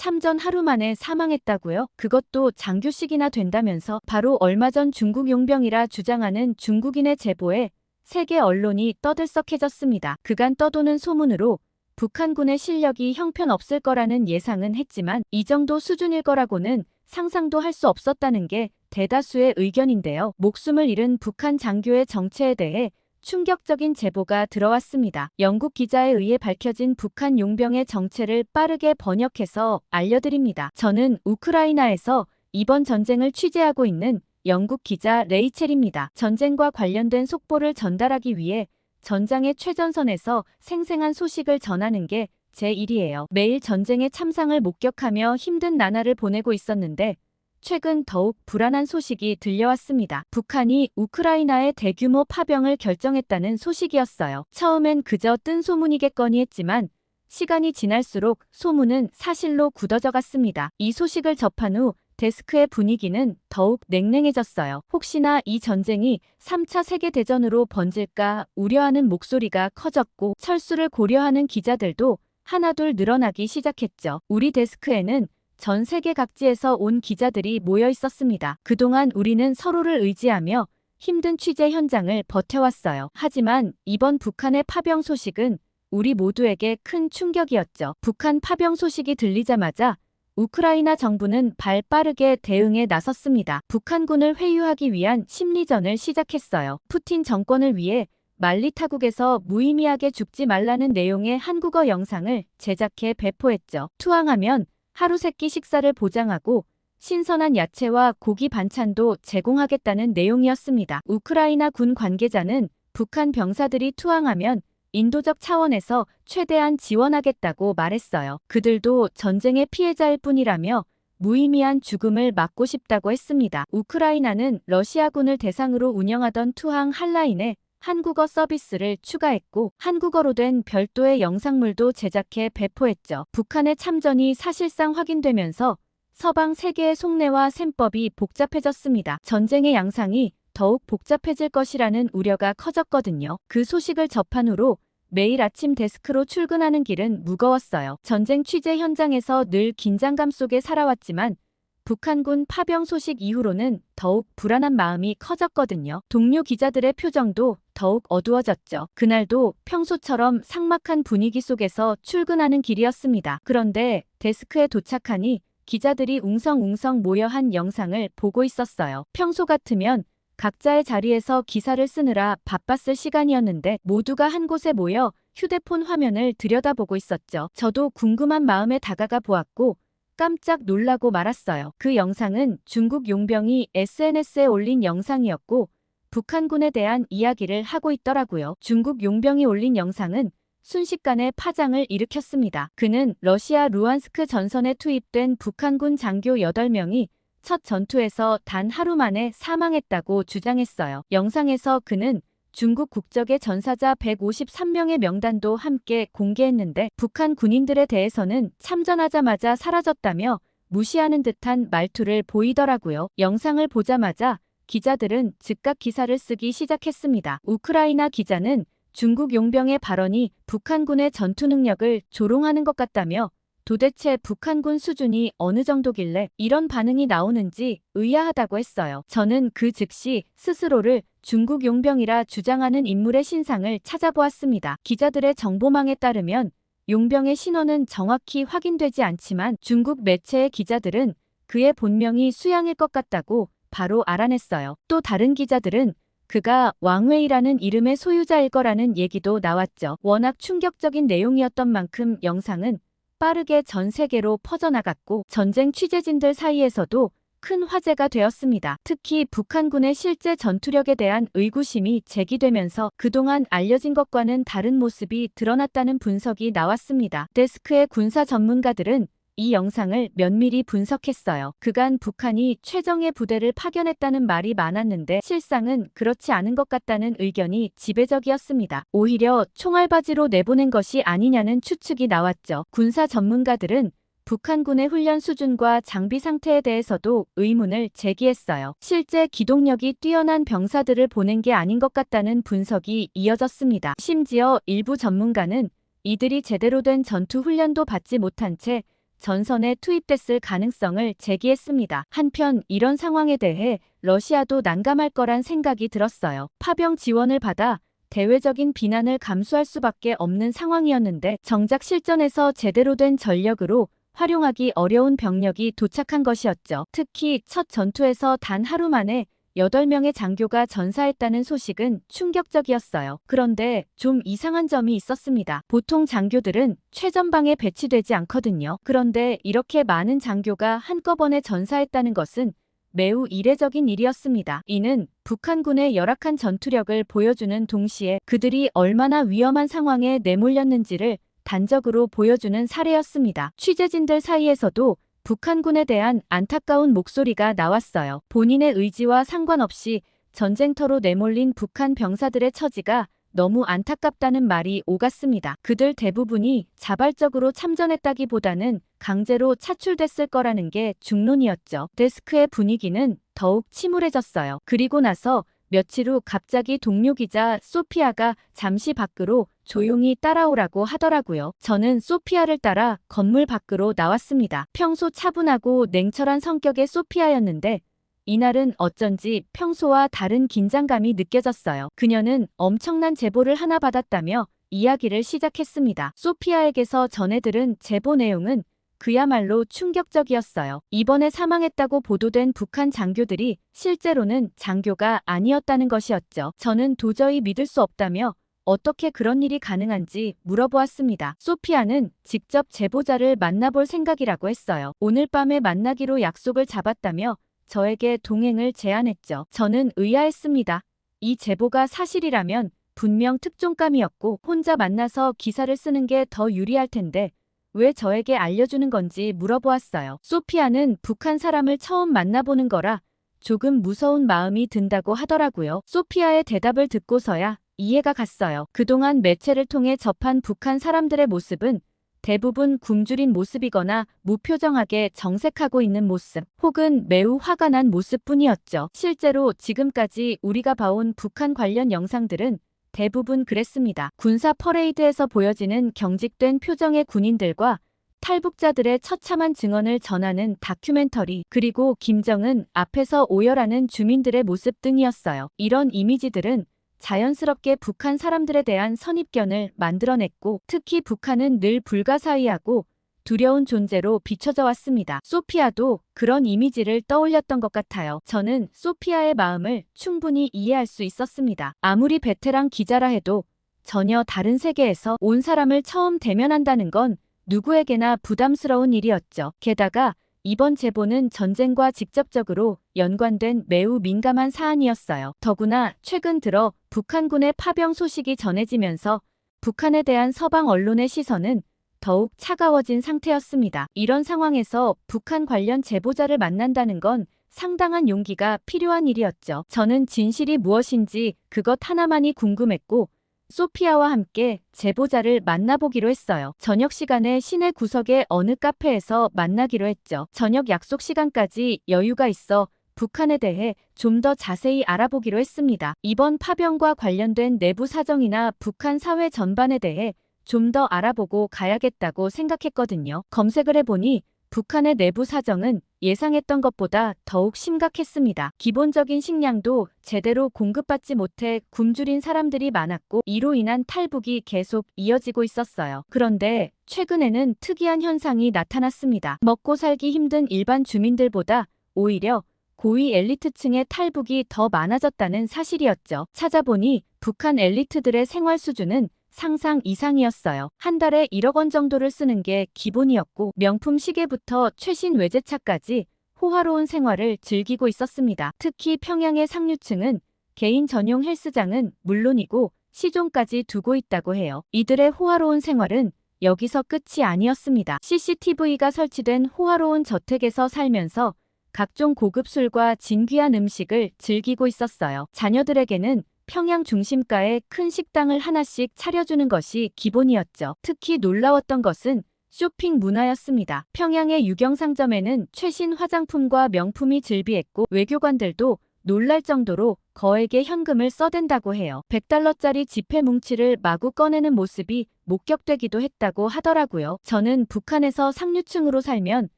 참전 하루 만에 사망했다고요? 그것도 장규식이나 된다면서. 바로 얼마 전 중국 용병이라 주장하는 중국인의 제보에 세계 언론이 떠들썩해졌습니다. 그간 떠도는 소문으로 북한군의 실력이 형편없을 거라는 예상은 했지만 이 정도 수준일 거라고는 상상도 할 수 없었다는 게 대다수의 의견인데요. 목숨을 잃은 북한 장교의 정체에 대해 충격적인 제보가 들어왔습니다. 영국 기자에 의해 밝혀진 북한 용병의 정체를 빠르게 번역해서 알려드립니다. 저는 우크라이나에서 이번 전쟁을 취재하고 있는 영국 기자 레이첼입니다. 전쟁과 관련된 속보를 전달하기 위해 전장의 최전선에서 생생한 소식을 전하는 게 제 일이에요. 매일 전쟁의 참상을 목격하며 힘든 나날을 보내고 있었는데 최근 더욱 불안한 소식이 들려왔습니다. 북한이 우크라이나의 대규모 파병을 결정했다는 소식이었어요. 처음엔 그저 뜬 소문이겠거니 했지만 시간이 지날수록 소문은 사실로 굳어져 갔습니다. 이 소식을 접한 후 데스크의 분위기는 더욱 냉랭해졌어요. 혹시나 이 전쟁이 3차 세계대전으로 번질까 우려하는 목소리가 커졌고 철수를 고려하는 기자들도 하나둘 늘어나기 시작했죠. 우리 데스크에는 전 세계 각지에서 온 기자들이 모여 있었습니다. 그동안 우리는 서로를 의지하며 힘든 취재 현장을 버텨왔어요. 하지만 이번 북한의 파병 소식은 우리 모두에게 큰 충격이었죠. 북한 파병 소식이 들리자마자 우크라이나 정부는 발빠르게 대응에 나섰습니다. 북한군을 회유하기 위한 심리전을 시작했어요. 푸틴 정권을 위해 말리 타국에서 무의미하게 죽지 말라는 내용의 한국어 영상을 제작해 배포했죠. 투항하면 하루 세끼 식사를 보장하고 신선한 야채와 고기 반찬도 제공하겠다는 내용이었습니다. 우크라이나 군 관계자는 북한 병사들이 투항하면 인도적 차원에서 최대한 지원하겠다고 말했어요. 그들도 전쟁의 피해자일 뿐이라며 무의미한 죽음을 막고 싶다고 했습니다. 우크라이나는 러시아군을 대상으로 운영하던 투항 한라인에 한국어 서비스를 추가했고 한국어로 된 별도의 영상물도 제작해 배포했죠. 북한의 참전이 사실상 확인되면서 서방 세계의 속내와 셈법이 복잡해졌습니다. 전쟁의 양상이 더욱 복잡해질 것이라는 우려가 커졌거든요. 그 소식을 접한 후로 매일 아침 데스크로 출근하는 길은 무거웠어요. 전쟁 취재 현장에서 늘 긴장감 속에 살아왔지만 북한군 파병 소식 이후로는 더욱 불안한 마음이 커졌거든요. 동료 기자들의 표정도 더욱 어두워졌죠. 그날도 평소처럼 삭막한 분위기 속에서 출근하는 길이었습니다. 그런데 데스크에 도착하니 기자들이 웅성웅성 모여 한 영상을 보고 있었어요. 평소 같으면 각자의 자리에서 기사를 쓰느라 바빴을 시간이었는데 모두가 한 곳에 모여 휴대폰 화면을 들여다보고 있었죠. 저도 궁금한 마음에 다가가 보았고 깜짝 놀라고 말았어요. 그 영상은 중국 용병이 SNS에 올린 영상이었고 북한군에 대한 이야기를 하고 있더라고요. 중국 용병이 올린 영상은 순식간에 파장을 일으켰습니다. 그는 러시아 루안스크 전선에 투입된 북한군 장교 8명이 첫 전투에서 단 하루 만에 사망했다고 주장했어요. 영상에서 그는 중국 국적의 전사자 153명의 명단도 함께 공개했는데 북한 군인들에 대해서는 참전하자마자 사라졌다며 무시하는 듯한 말투를 보이더라고요. 영상을 보자마자 기자들은 즉각 기사를 쓰기 시작했습니다. 우크라이나 기자는 중국 용병의 발언이 북한군의 전투 능력을 조롱하는 것 같다며 도대체 북한군 수준이 어느 정도길래 이런 반응이 나오는지 의아하다고 했어요. 저는 그 즉시 스스로를 중국 용병이라 주장하는 인물의 신상을 찾아보았습니다. 기자들의 정보망에 따르면 용병의 신원은 정확히 확인되지 않지만 중국 매체의 기자들은 그의 본명이 수양일 것 같다고 바로 알아냈어요. 또 다른 기자들은 그가 왕웨이라는 이름의 소유자일 거라는 얘기도 나왔죠. 워낙 충격적인 내용이었던 만큼 영상은 빠르게 전 세계로 퍼져나갔고 전쟁 취재진들 사이에서도 큰 화제가 되었습니다. 특히 북한군의 실제 전투력에 대한 의구심이 제기되면서 그동안 알려진 것과는 다른 모습이 드러났다는 분석이 나왔습니다. 데스크의 군사 전문가들은 이 영상을 면밀히 분석했어요. 그간 북한이 최정예 부대를 파견했다는 말이 많았는데 실상은 그렇지 않은 것 같다는 의견이 지배적이었습니다. 오히려 총알바지로 내보낸 것이 아니냐는 추측이 나왔죠. 군사 전문가들은 북한군의 훈련 수준과 장비 상태에 대해서도 의문을 제기했어요. 실제 기동력이 뛰어난 병사들을 보낸 게 아닌 것 같다는 분석이 이어졌습니다. 심지어 일부 전문가는 이들이 제대로 된 전투 훈련도 받지 못한 채 전선에 투입됐을 가능성을 제기했습니다. 한편 이런 상황에 대해 러시아도 난감할 거란 생각이 들었어요. 파병 지원을 받아 대외적인 비난을 감수할 수밖에 없는 상황이었는데 정작 실전에서 제대로 된 전력으로 활용하기 어려운 병력이 도착한 것이었죠. 특히 첫 전투에서 단 하루 만에 8명의 장교가 전사했다는 소식은 충격적이었어요. 그런데 좀 이상한 점이 있었습니다. 보통 장교들은 최전방에 배치되지 않거든요. 그런데 이렇게 많은 장교가 한꺼번에 전사했다는 것은 매우 이례적인 일이었습니다. 이는 북한군의 열악한 전투력을 보여주는 동시에 그들이 얼마나 위험한 상황에 내몰렸는지를 단적으로 보여주는 사례였습니다. 취재진들 사이에서도 북한군에 대한 안타까운 목소리가 나왔어요. 본인의 의지와 상관없이 전쟁터로 내몰린 북한 병사들의 처지가 너무 안타깝다는 말이 오갔습니다. 그들 대부분이 자발적으로 참전했다기보다는 강제로 차출됐을 거라는 게 중론이었죠. 데스크의 분위기는 더욱 침울해졌어요. 그리고 나서 며칠 후 갑자기 동료 기자 소피아가 잠시 밖으로 조용히 따라오라고 하더라고요. 저는 소피아를 따라 건물 밖으로 나왔습니다. 평소 차분하고 냉철한 성격의 소피아였는데 이날은 어쩐지 평소와 다른 긴장감이 느껴졌어요. 그녀는 엄청난 제보를 하나 받았다며 이야기를 시작했습니다. 소피아에게서 전해 들은 제보 내용은 그야말로 충격적이었어요. 이번에 사망했다고 보도된 북한 장교들이 실제로는 장교가 아니었다는 것이었죠. 저는 도저히 믿을 수 없다며 어떻게 그런 일이 가능한지 물어보았습니다. 소피아는 직접 제보자를 만나볼 생각이라고 했어요. 오늘 밤에 만나기로 약속을 잡았다며 저에게 동행을 제안했죠. 저는 의아했습니다. 이 제보가 사실이라면 분명 특종감이었고 혼자 만나서 기사를 쓰는 게 더 유리할 텐데 왜 저에게 알려주는 건지 물어보았어요. 소피아는 북한 사람을 처음 만나보는 거라 조금 무서운 마음이 든다고 하더라고요. 소피아의 대답을 듣고서야 이해가 갔어요. 그동안 매체를 통해 접한 북한 사람들의 모습은 대부분 굶주린 모습이거나 무표정하게 정색하고 있는 모습, 혹은 매우 화가 난 모습뿐이었죠. 실제로 지금까지 우리가 봐온 북한 관련 영상들은 대부분 그랬습니다. 군사 퍼레이드에서 보여지는 경직된 표정의 군인들과 탈북자들의 처참한 증언을 전하는 다큐멘터리, 그리고 김정은 앞에서 오열하는 주민들의 모습 등이었어요. 이런 이미지들은 자연스럽게 북한 사람들에 대한 선입견을 만들어냈고 특히 북한은 늘 불가사의하고 두려운 존재로 비춰져 왔습니다. 소피아도 그런 이미지를 떠올렸던 것 같아요. 저는 소피아의 마음을 충분히 이해할 수 있었습니다. 아무리 베테랑 기자라 해도 전혀 다른 세계에서 온 사람을 처음 대면한다는 건 누구에게나 부담스러운 일이었죠. 게다가 이번 제보는 전쟁과 직접적으로 연관된 매우 민감한 사안이었어요. 더구나 최근 들어 북한군의 파병 소식이 전해지면서 북한에 대한 서방 언론의 시선은 더욱 차가워진 상태였습니다. 이런 상황에서 북한 관련 제보자를 만난다는 건 상당한 용기가 필요한 일이었죠. 저는 진실이 무엇인지 그것 하나만이 궁금했고 소피아와 함께 제보자를 만나보기로 했어요. 저녁 시간에 시내 구석의 어느 카페에서 만나기로 했죠. 저녁 약속 시간까지 여유가 있어 북한에 대해 좀 더 자세히 알아보기로 했습니다. 이번 파병과 관련된 내부 사정이나 북한 사회 전반에 대해 좀 더 알아보고 가야겠다고 생각했거든요. 검색을 해보니 북한의 내부 사정은 예상했던 것보다 더욱 심각했습니다. 기본적인 식량도 제대로 공급받지 못해 굶주린 사람들이 많았고 이로 인한 탈북이 계속 이어지고 있었어요. 그런데 최근에는 특이한 현상이 나타났습니다. 먹고 살기 힘든 일반 주민들보다 오히려 고위 엘리트층의 탈북이 더 많아졌다는 사실이었죠. 찾아보니 북한 엘리트들의 생활 수준은 상상 이상이었어요. 한 달에 1억 원 정도를 쓰는 게 기본이었고 명품 시계부터 최신 외제차까지 호화로운 생활을 즐기고 있었습니다. 특히 평양의 상류층은 개인 전용 헬스장은 물론이고 시종까지 두고 있다고 해요. 이들의 호화로운 생활은 여기서 끝이 아니었습니다. CCTV가 설치된 호화로운 저택에서 살면서 각종 고급 술과 진귀한 음식을 즐기고 있었어요. 자녀들에게는 평양 중심가에 큰 식당을 하나씩 차려주는 것이 기본이었죠. 특히 놀라웠던 것은 쇼핑 문화였습니다. 평양의 유경 상점에는 최신 화장품과 명품이 즐비했고 외교관들도 놀랄 정도로 거액의 현금을 써댄다고 해요. 100달러짜리 지폐 뭉치를 마구 꺼내는 모습이 목격되기도 했다고 하더라고요. 저는 북한에서 상류층으로 살면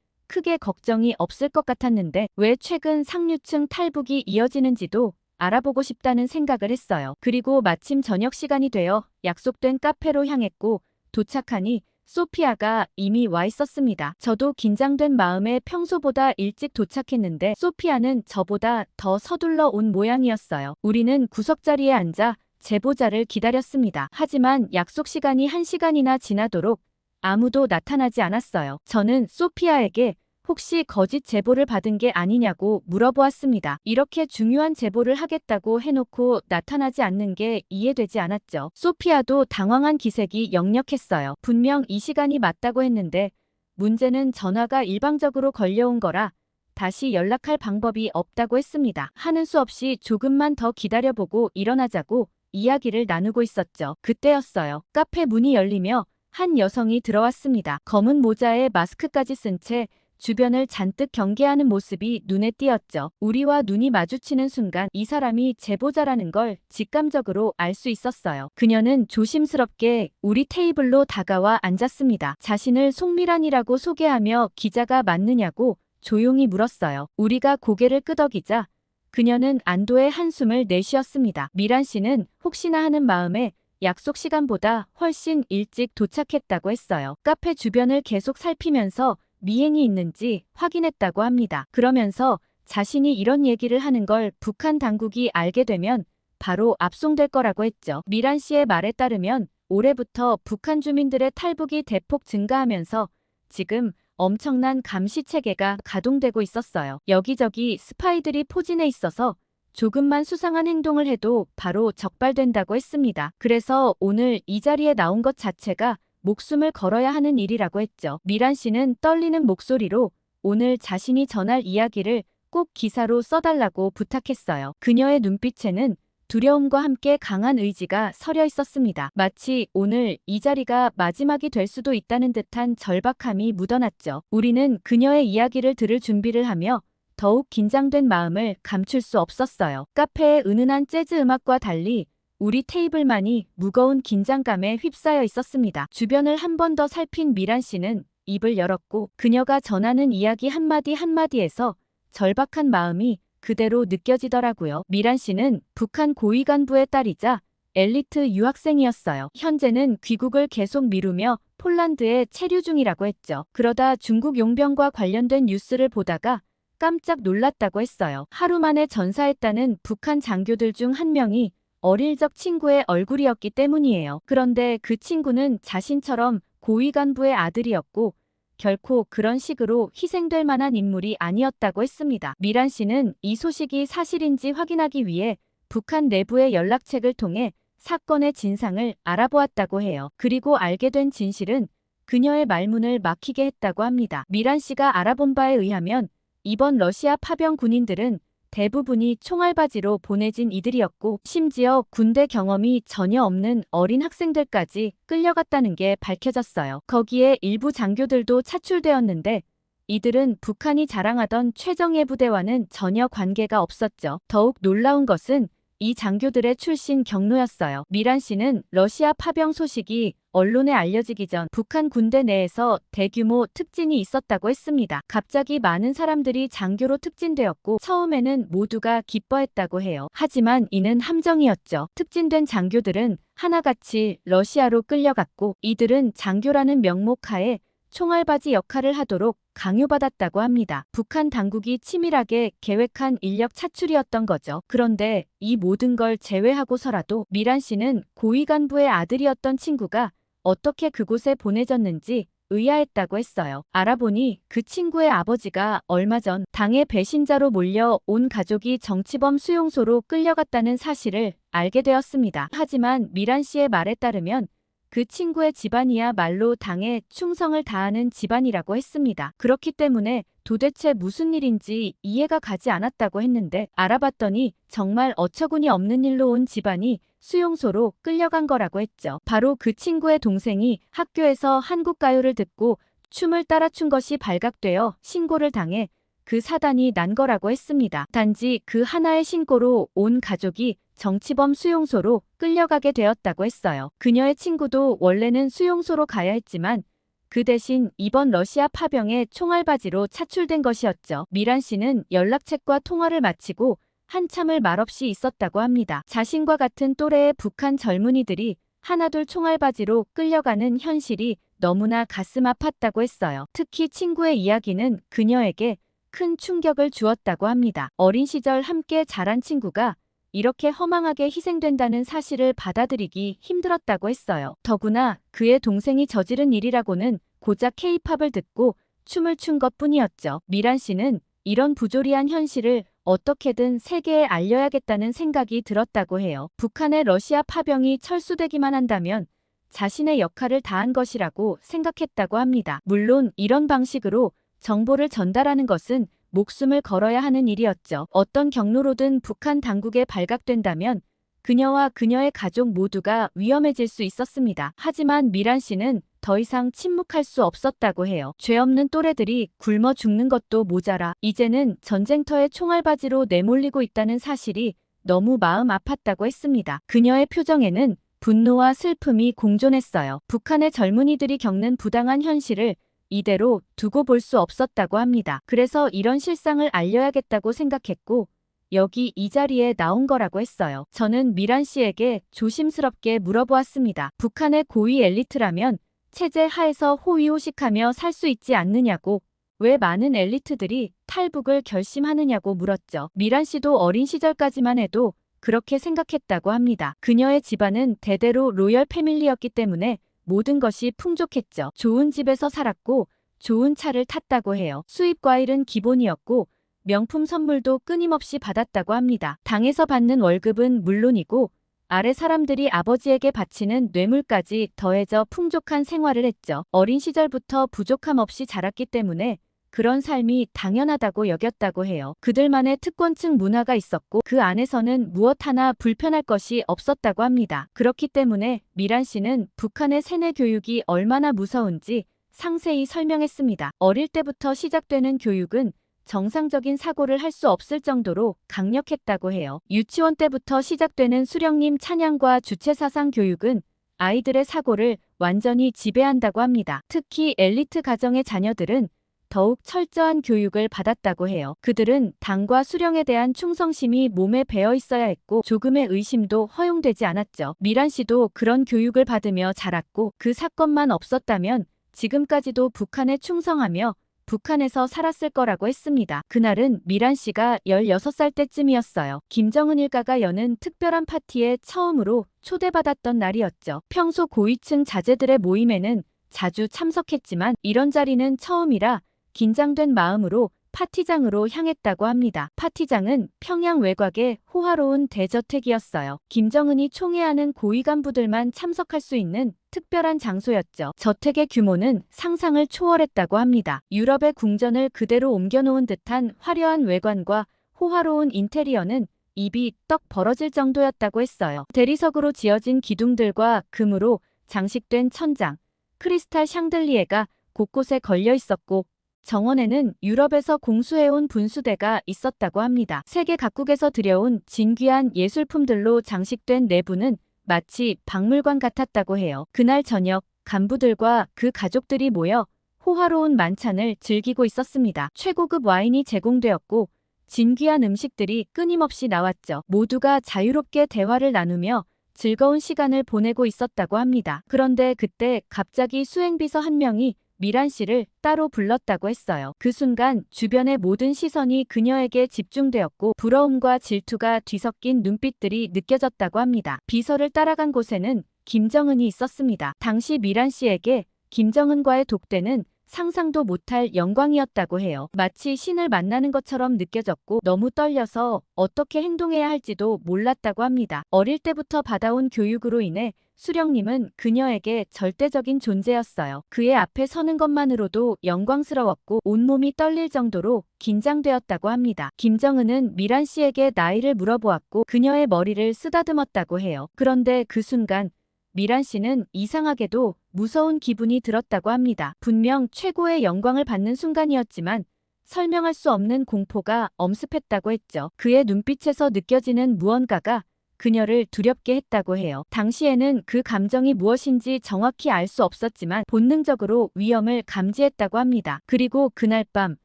크게 걱정이 없을 것 같았는데 왜 최근 상류층 탈북이 이어지는지도 알아보고 싶다는 생각을 했어요. 그리고 마침 저녁 시간이 되어 약속된 카페로 향했고 도착하니 소피아가 이미 와 있었습니다. 저도 긴장된 마음에 평소보다 일찍 도착했는데 소피아는 저보다 더 서둘러 온 모양이었어요. 우리는 구석자리에 앉아 제보자를 기다렸습니다. 하지만 약속 시간이 1시간이나 지나도록 아무도 나타나지 않았어요. 저는 소피아에게 혹시 거짓 제보를 받은 게 아니냐고 물어보았습니다. 이렇게 중요한 제보를 하겠다고 해놓고 나타나지 않는 게 이해되지 않았죠. 소피아도 당황한 기색이 역력했어요. 분명 이 시간이 맞다고 했는데 문제는 전화가 일방적으로 걸려온 거라 다시 연락할 방법이 없다고 했습니다. 하는 수 없이 조금만 더 기다려보고 일어나자고 이야기를 나누고 있었죠. 그때였어요. 카페 문이 열리며 한 여성이 들어왔습니다. 검은 모자에 마스크까지 쓴 채 주변을 잔뜩 경계하는 모습이 눈에 띄었죠. 우리와 눈이 마주치는 순간 이 사람이 제보자라는 걸 직감적으로 알 수 있었어요. 그녀는 조심스럽게 우리 테이블로 다가와 앉았습니다. 자신을 송미란이라고 소개하며 기자가 맞느냐고 조용히 물었어요. 우리가 고개를 끄덕이자 그녀는 안도의 한숨을 내쉬었습니다. 미란 씨는 혹시나 하는 마음에 약속 시간보다 훨씬 일찍 도착했다고 했어요. 카페 주변을 계속 살피면서 미행이 있는지 확인했다고 합니다. 그러면서 자신이 이런 얘기를 하는 걸 북한 당국이 알게 되면 바로 압송될 거라고 했죠. 미란 씨의 말에 따르면 올해부터 북한 주민들의 탈북이 대폭 증가하면서 지금 엄청난 감시 체계가 가동되고 있었어요. 여기저기 스파이들이 포진해 있어서 조금만 수상한 행동을 해도 바로 적발된다고 했습니다. 그래서 오늘 이 자리에 나온 것 자체가 목숨을 걸어야 하는 일이라고 했죠. 미란 씨는 떨리는 목소리로 오늘 자신이 전할 이야기를 꼭 기사로 써달라고 부탁했어요. 그녀의 눈빛에는 두려움과 함께 강한 의지가 서려 있었습니다. 마치 오늘 이 자리가 마지막이 될 수도 있다는 듯한 절박함이 묻어났죠. 우리는 그녀의 이야기를 들을 준비를 하며 더욱 긴장된 마음을 감출 수 없었어요. 카페의 은은한 재즈 음악과 달리 우리 테이블만이 무거운 긴장감에 휩싸여 있었습니다. 주변을 한 번 더 살핀 미란 씨는 입을 열었고 그녀가 전하는 이야기 한마디 한마디에서 절박한 마음이 그대로 느껴지더라고요. 미란 씨는 북한 고위 간부의 딸이자 엘리트 유학생이었어요. 현재는 귀국을 계속 미루며 폴란드에 체류 중이라고 했죠. 그러다 중국 용병과 관련된 뉴스를 보다가 깜짝 놀랐다고 했어요. 하루 만에 전사했다는 북한 장교들 중 한 명이 어릴 적 친구의 얼굴이었기 때문이에요. 그런데 그 친구는 자신처럼 고위 간부의 아들이었고 결코 그런 식으로 희생될 만한 인물이 아니었다고 했습니다. 미란 씨는 이 소식이 사실인지 확인하기 위해 북한 내부의 연락책을 통해 사건의 진상을 알아보았다고 해요. 그리고 알게 된 진실은 그녀의 말문을 막히게 했다고 합니다. 미란 씨가 알아본 바에 의하면 이번 러시아 파병 군인들은 대부분이 총알바지로 보내진 이들이었고 심지어 군대 경험이 전혀 없는 어린 학생들까지 끌려갔다는 게 밝혀졌어요. 거기에 일부 장교들도 차출되었는데 이들은 북한이 자랑하던 최정예 부대와는 전혀 관계가 없었죠. 더욱 놀라운 것은 이 장교들의 출신 경로였어요. 미란 씨는 러시아 파병 소식이 언론에 알려지기 전 북한 군대 내에서 대규모 특진이 있었다고 했습니다. 갑자기 많은 사람들이 장교로 특진되었고 처음에는 모두가 기뻐했다고 해요. 하지만 이는 함정이었죠. 특진된 장교들은 하나같이 러시아로 끌려갔고 이들은 장교라는 명목하에 총알바지 역할을 하도록 강요받았다고 합니다. 북한 당국이 치밀하게 계획한 인력 차출이었던 거죠. 그런데 이 모든 걸 제외하고서라도 미란 씨는 고위 간부의 아들이었던 친구가 어떻게 그곳에 보내졌는지 의아했다고 했어요. 알아보니 그 친구의 아버지가 얼마 전 당의 배신자로 몰려 온 가족이 정치범 수용소로 끌려갔다는 사실을 알게 되었습니다. 하지만 미란 씨의 말에 따르면 그 친구의 집안이야말로 당에 충성을 다하는 집안이라고 했습니다. 그렇기 때문에 도대체 무슨 일인지 이해가 가지 않았다고 했는데 알아봤더니 정말 어처구니 없는 일로 온 집안이 수용소로 끌려간 거라고 했죠. 바로 그 친구의 동생이 학교에서 한국 가요를 듣고 춤을 따라 춘 것이 발각되어 신고를 당해 그 사단이 난 거라고 했습니다. 단지 그 하나의 신고로 온 가족이 정치범 수용소로 끌려가게 되었다고 했어요. 그녀의 친구도 원래는 수용소로 가야 했지만 그 대신 이번 러시아 파병의 총알바지로 차출된 것이었죠. 미란 씨는 연락책과 통화를 마치고 한참을 말없이 있었다고 합니다. 자신과 같은 또래의 북한 젊은이들이 하나둘 총알바지로 끌려가는 현실이 너무나 가슴 아팠다고 했어요. 특히 친구의 이야기는 그녀에게 큰 충격을 주었다고 합니다. 어린 시절 함께 자란 친구가 이렇게 허망하게 희생된다는 사실을 받아들이기 힘들었다고 했어요. 더구나 그의 동생이 저지른 일이라고는 고작 K-팝을 듣고 춤을 춘 것뿐이었죠. 미란 씨는 이런 부조리한 현실을 어떻게든 세계에 알려야겠다는 생각이 들었다고 해요. 북한의 러시아 파병이 철수되기만 한다면 자신의 역할을 다한 것이라고 생각했다고 합니다. 물론 이런 방식으로 정보를 전달하는 것은 목숨을 걸어야 하는 일이었죠. 어떤 경로로든 북한 당국에 발각된다면 그녀와 그녀의 가족 모두가 위험해질 수 있었습니다. 하지만 미란 씨는 더 이상 침묵할 수 없었다고 해요. 죄 없는 또래들이 굶어 죽는 것도 모자라 이제는 전쟁터에 총알바지로 내몰리고 있다는 사실이 너무 마음 아팠다고 했습니다. 그녀의 표정에는 분노와 슬픔이 공존했어요. 북한의 젊은이들이 겪는 부당한 현실을 이대로 두고 볼 수 없었다고 합니다. 그래서 이런 실상을 알려야겠다고 생각했고 여기 이 자리에 나온 거라고 했어요. 저는 미란 씨에게 조심스럽게 물어보았습니다. 북한의 고위 엘리트라면 체제 하에서 호위호식하며 살 수 있지 않느냐고, 왜 많은 엘리트들이 탈북을 결심하느냐고 물었죠. 미란 씨도 어린 시절까지만 해도 그렇게 생각했다고 합니다. 그녀의 집안은 대대로 로열 패밀리였기 때문에 모든 것이 풍족했죠. 좋은 집에서 살았고 좋은 차를 탔다고 해요. 수입 과일은 기본이었고 명품 선물도 끊임없이 받았다고 합니다. 당에서 받는 월급은 물론이고 아래 사람들이 아버지에게 바치는 뇌물까지 더해져 풍족한 생활을 했죠. 어린 시절부터 부족함 없이 자랐기 때문에 그런 삶이 당연하다고 여겼다고 해요. 그들만의 특권층 문화가 있었고 그 안에서는 무엇 하나 불편할 것이 없었다고 합니다. 그렇기 때문에 미란 씨는 북한의 세뇌 교육이 얼마나 무서운지 상세히 설명했습니다. 어릴 때부터 시작되는 교육은 정상적인 사고를 할 수 없을 정도로 강력했다고 해요. 유치원 때부터 시작되는 수령님 찬양과 주체사상 교육은 아이들의 사고를 완전히 지배한다고 합니다. 특히 엘리트 가정의 자녀들은 더욱 철저한 교육을 받았다고 해요. 그들은 당과 수령에 대한 충성심이 몸에 배어 있어야 했고 조금의 의심도 허용되지 않았죠. 미란 씨도 그런 교육을 받으며 자랐고 그 사건만 없었다면 지금까지도 북한에 충성하며 북한에서 살았을 거라고 했습니다. 그날은 미란 씨가 16살 때쯤이었어요. 김정은 일가가 여는 특별한 파티에 처음으로 초대받았던 날이었죠. 평소 고위층 자제들의 모임에는 자주 참석했지만 이런 자리는 처음이라 긴장된 마음으로 파티장으로 향했다고 합니다. 파티장은 평양 외곽의 호화로운 대저택이었어요. 김정은이 총애하는 고위 간부들만 참석할 수 있는 특별한 장소였죠. 저택의 규모는 상상을 초월했다고 합니다. 유럽의 궁전을 그대로 옮겨놓은 듯한 화려한 외관과 호화로운 인테리어는 입이 떡 벌어질 정도였다고 했어요. 대리석으로 지어진 기둥들과 금으로 장식된 천장, 크리스탈 샹들리에가 곳곳에 걸려 있었고 정원에는 유럽에서 공수해온 분수대가 있었다고 합니다. 세계 각국에서 들여온 진귀한 예술품들로 장식된 내부는 마치 박물관 같았다고 해요. 그날 저녁 간부들과 그 가족들이 모여 호화로운 만찬을 즐기고 있었습니다. 최고급 와인이 제공되었고 진귀한 음식들이 끊임없이 나왔죠. 모두가 자유롭게 대화를 나누며 즐거운 시간을 보내고 있었다고 합니다. 그런데 그때 갑자기 수행비서 한 명이 미란 씨를 따로 불렀다고 했어요. 그 순간 주변의 모든 시선이 그녀에게 집중되었고 부러움과 질투가 뒤섞인 눈빛들이 느껴졌다고 합니다. 비서를 따라간 곳에는 김정은이 있었습니다. 당시 미란 씨에게 김정은과의 독대는 상상도 못할 영광이었다고 해요. 마치 신을 만나는 것처럼 느껴졌고 너무 떨려서 어떻게 행동해야 할지도 몰랐다고 합니다. 어릴 때부터 받아온 교육으로 인해 수령님은 그녀에게 절대적인 존재였어요. 그의 앞에 서는 것만으로도 영광스러웠고 온몸이 떨릴 정도로 긴장되었다고 합니다. 김정은은 미란 씨에게 나이를 물어보았고 그녀의 머리를 쓰다듬었다고 해요. 그런데 그 순간 미란 씨는 이상하게도 무서운 기분이 들었다고 합니다. 분명 최고의 영광을 받는 순간이었지만 설명할 수 없는 공포가 엄습했다고 했죠. 그의 눈빛에서 느껴지는 무언가가 그녀를 두렵게 했다고 해요. 당시에는 그 감정이 무엇인지 정확히 알 수 없었지만 본능적으로 위험을 감지했다고 합니다. 그리고 그날 밤